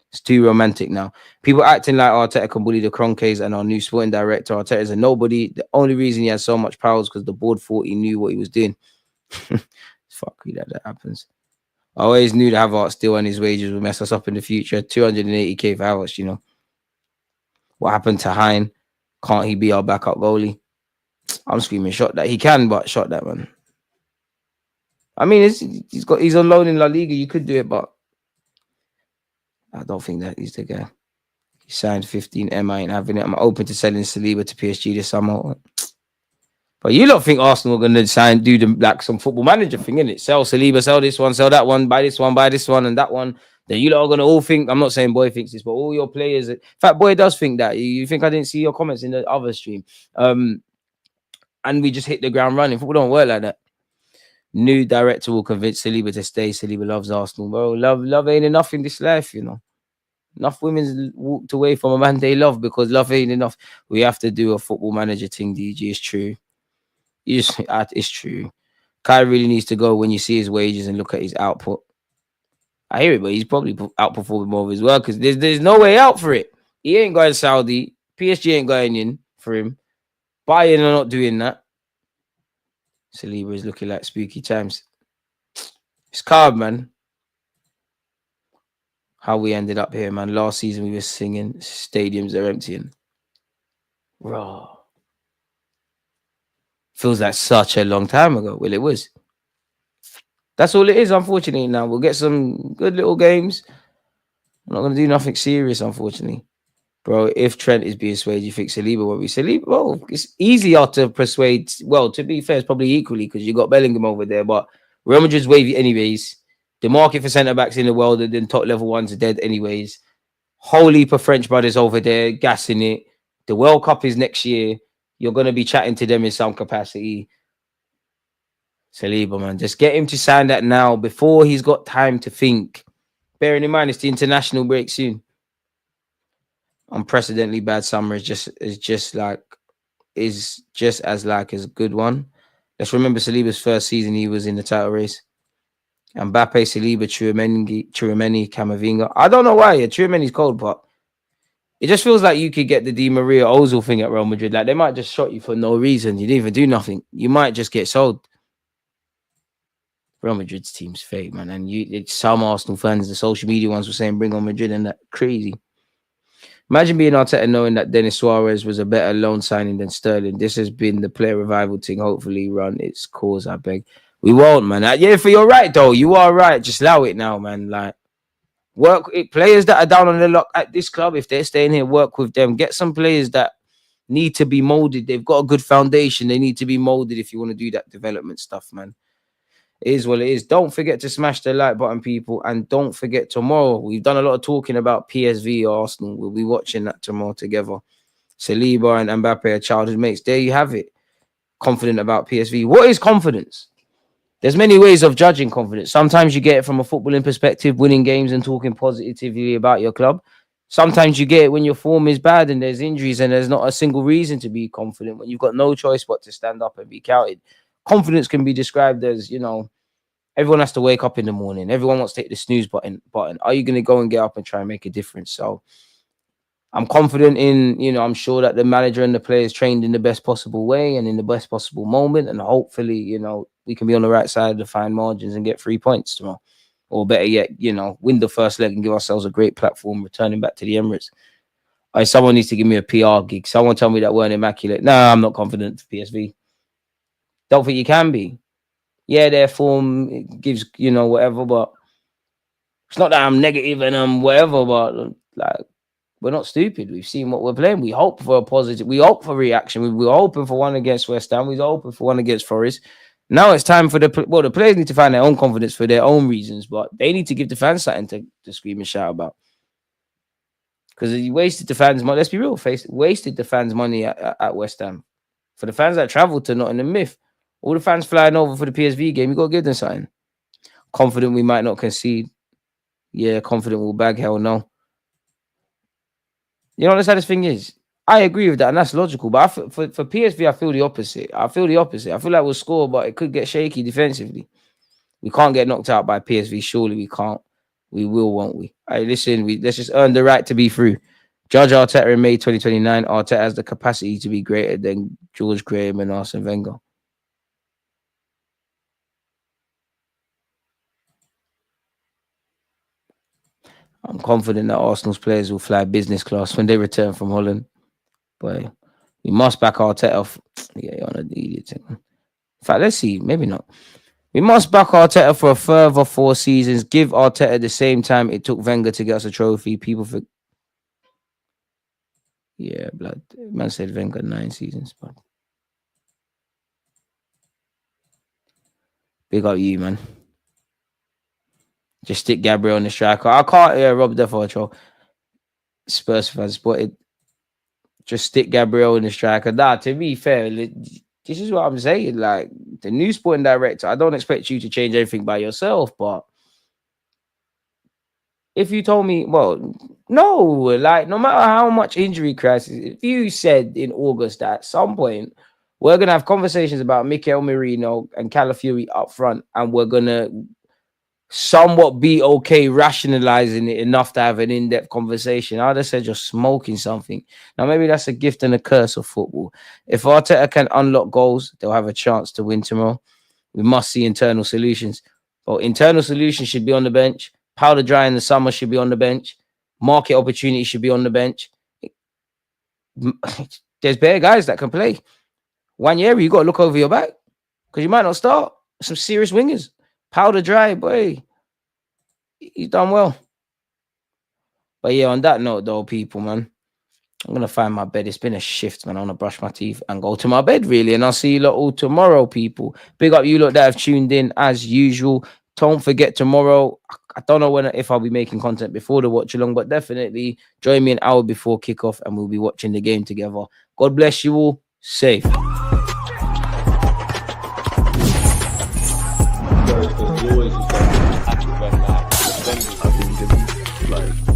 It's too romantic now. People acting like Arteta can bully the Cronkies and our new sporting director. Arteta is a nobody. The only reason he has so much power is because the board thought he knew what he was doing. Fuck you that happens. I always knew that Havertz still on his wages would mess us up in the future. 280k for Havertz, you know. What happened to Hein? Can't he be our backup goalie? I'm screaming shot that. He can, but shot that, man. I mean, he's on loan in La Liga. You could do it, but I don't think that he's the guy. He signed 15M. I ain't having it. I'm open to selling Saliba to PSG this summer. But you don't think Arsenal are going to do some football manager thing, innit? Sell Saliba, sell this one, sell that one, buy this one, and that one. Then you lot are going to all think, I'm not saying Boy thinks this, but all your players, in fact, Boy does think that. You think I didn't see your comments in the other stream. And we just hit the ground running. Football don't work like that. New director will convince Saliba to stay. Saliba loves Arsenal. Bro, love ain't enough in this life, you know. Enough women's walked away from a man they love because love ain't enough. We have to do a football manager thing, DG. It's true. It's true. Kai really needs to go when you see his wages and look at his output. I hear it, but he's probably outperforming more as well because there's no way out for it. He ain't going Saudi. PSG ain't going in for him. Bayern are not doing that. Saliba is looking like spooky times. It's carb, man. How we ended up here, man. Last season we were singing, stadiums are emptying. Raw. Feels like such a long time ago. Well, it was. That's all it is, unfortunately. Now we'll get some good little games. I'm not gonna do nothing serious, unfortunately. Bro, if Trent is being swayed, you think Saliba won't be Saliba? Well, it's easier to persuade. Well, to be fair, it's probably equally because you got Bellingham over there, but Real Madrid's wavy anyways. The market for centre backs in the world and then top level ones are dead anyways. Whole heap of French brothers over there gassing it. The World Cup is next year. You're gonna be chatting to them in some capacity. Saliba, man, just get him to sign that now before he's got time to think. Bearing in mind it's the international break soon. Unprecedentedly bad summer is just as like as a good one. Let's remember Saliba's first season he was in the title race. Mbappe, Saliba, Tchouaméni, Camavinga. I don't know why. Tchouaméni's cold, but it just feels like you could get the Di Maria Ozil thing at Real Madrid. Like they might just shot you for no reason. You didn't even do nothing. You might just get sold. Real Madrid's team's fake, man. And some Arsenal fans, the social media ones, were saying bring on Madrid, and that crazy. Imagine being Arteta knowing that Denis Suarez was a better loan signing than Sterling. This has been the player revival thing. Hopefully run its course, I beg. We won't, man. Yeah, for you're right, though. You are right. Just allow it now, man. Like, work it. Players that are down on the luck at this club, if they're staying here, work with them. Get some players that need to be molded. They've got a good foundation. They need to be molded if you want to do that development stuff, man. It is what it is. Don't forget to smash the like button, people. And don't forget tomorrow. We've done a lot of talking about PSV Arsenal. We'll be watching that tomorrow together. Saliba and Mbappe are childhood mates. There you have it. Confident about PSV. What is confidence? There's many ways of judging confidence. Sometimes you get it from a footballing perspective, winning games and talking positively about your club. Sometimes you get it when your form is bad and there's injuries and there's not a single reason to be confident, when you've got no choice but to stand up and be counted. Confidence can be described as, everyone has to wake up in the morning. Everyone wants to hit the snooze button. Are you going to go and get up and try and make a difference? So I'm confident in, I'm sure that the manager and the players trained in the best possible way and in the best possible moment. And hopefully, we can be on the right side of the fine margins and get 3 points tomorrow. Or better yet, win the first leg and give ourselves a great platform returning back to the Emirates. Someone needs to give me a PR gig. Someone tell me that weren't immaculate. No, I'm not confident for PSV. Don't think you can be. Yeah, their form gives, whatever, but it's not that I'm negative and whatever, but like, we're not stupid. We've seen what we're playing. We hope for a positive. We hope for reaction. We were hoping for one against West Ham. We were hoping for one against Forest. Now it's time for the players need to find their own confidence for their own reasons, but they need to give the fans something to scream and shout about. Because he wasted the fans' money. Let's be real, wasted the fans' money at West Ham. For the fans that travelled to Nottingham Myth, all the fans flying over for the PSV game, you got to give them something. Confident we might not concede. Yeah, confident we'll bag. Hell no. You know what the saddest thing is? I agree with that, and that's logical. But for PSV, I feel the opposite. I feel like we'll score, but it could get shaky defensively. We can't get knocked out by PSV. Surely we can't. We will, won't we? Listen, let's just earn the right to be through. Judge Arteta in May 2029. Arteta has the capacity to be greater than George Graham and Arsene Wenger. I'm confident that Arsenal's players will fly business class when they return from Holland. But we must back Arteta. Yeah, you're an idiot. In fact, let's see. Maybe not. We must back Arteta for a further 4 seasons. Give Arteta the same time it took Wenger to get us a trophy. People for blood. Man said Wenger 9 seasons, but big up you, man. Just stick Gabriel in the striker. I can't Rob Defoe. Spurs fans spotted. Just stick Gabriel in the striker. Nah, to be fair, this is what I'm saying. Like, the new sporting director, I don't expect you to change everything by yourself, but if you told me, well, no, like, no matter how much injury crisis, if you said in August that at some point we're going to have conversations about Mikel Merino and Calafiori up front, and we're going to somewhat be okay rationalizing it enough to have an in-depth conversation, I'd have said you're smoking something. Now, maybe that's a gift and a curse of football. If Arteta can unlock goals, they'll have a chance to win tomorrow. We must see internal solutions. Well, internal solutions should be on the bench. Powder dry in the summer should be on the bench. Market opportunity should be on the bench. There's bare guys that can play. Wanyeri, you got to look over your back because you might not start. Some serious wingers. Powder dry, boy. He's done well. But yeah, on that note, though, people, man, I'm going to find my bed. It's been a shift, man. I want to brush my teeth and go to my bed, really. And I'll see you lot all tomorrow, people. Big up you lot that have tuned in as usual. Don't forget tomorrow. I don't know if I'll be making content before the watch along, but definitely join me an hour before kickoff and we'll be watching the game together. God bless you all. Safe.
You always just have to run back.
I've been given like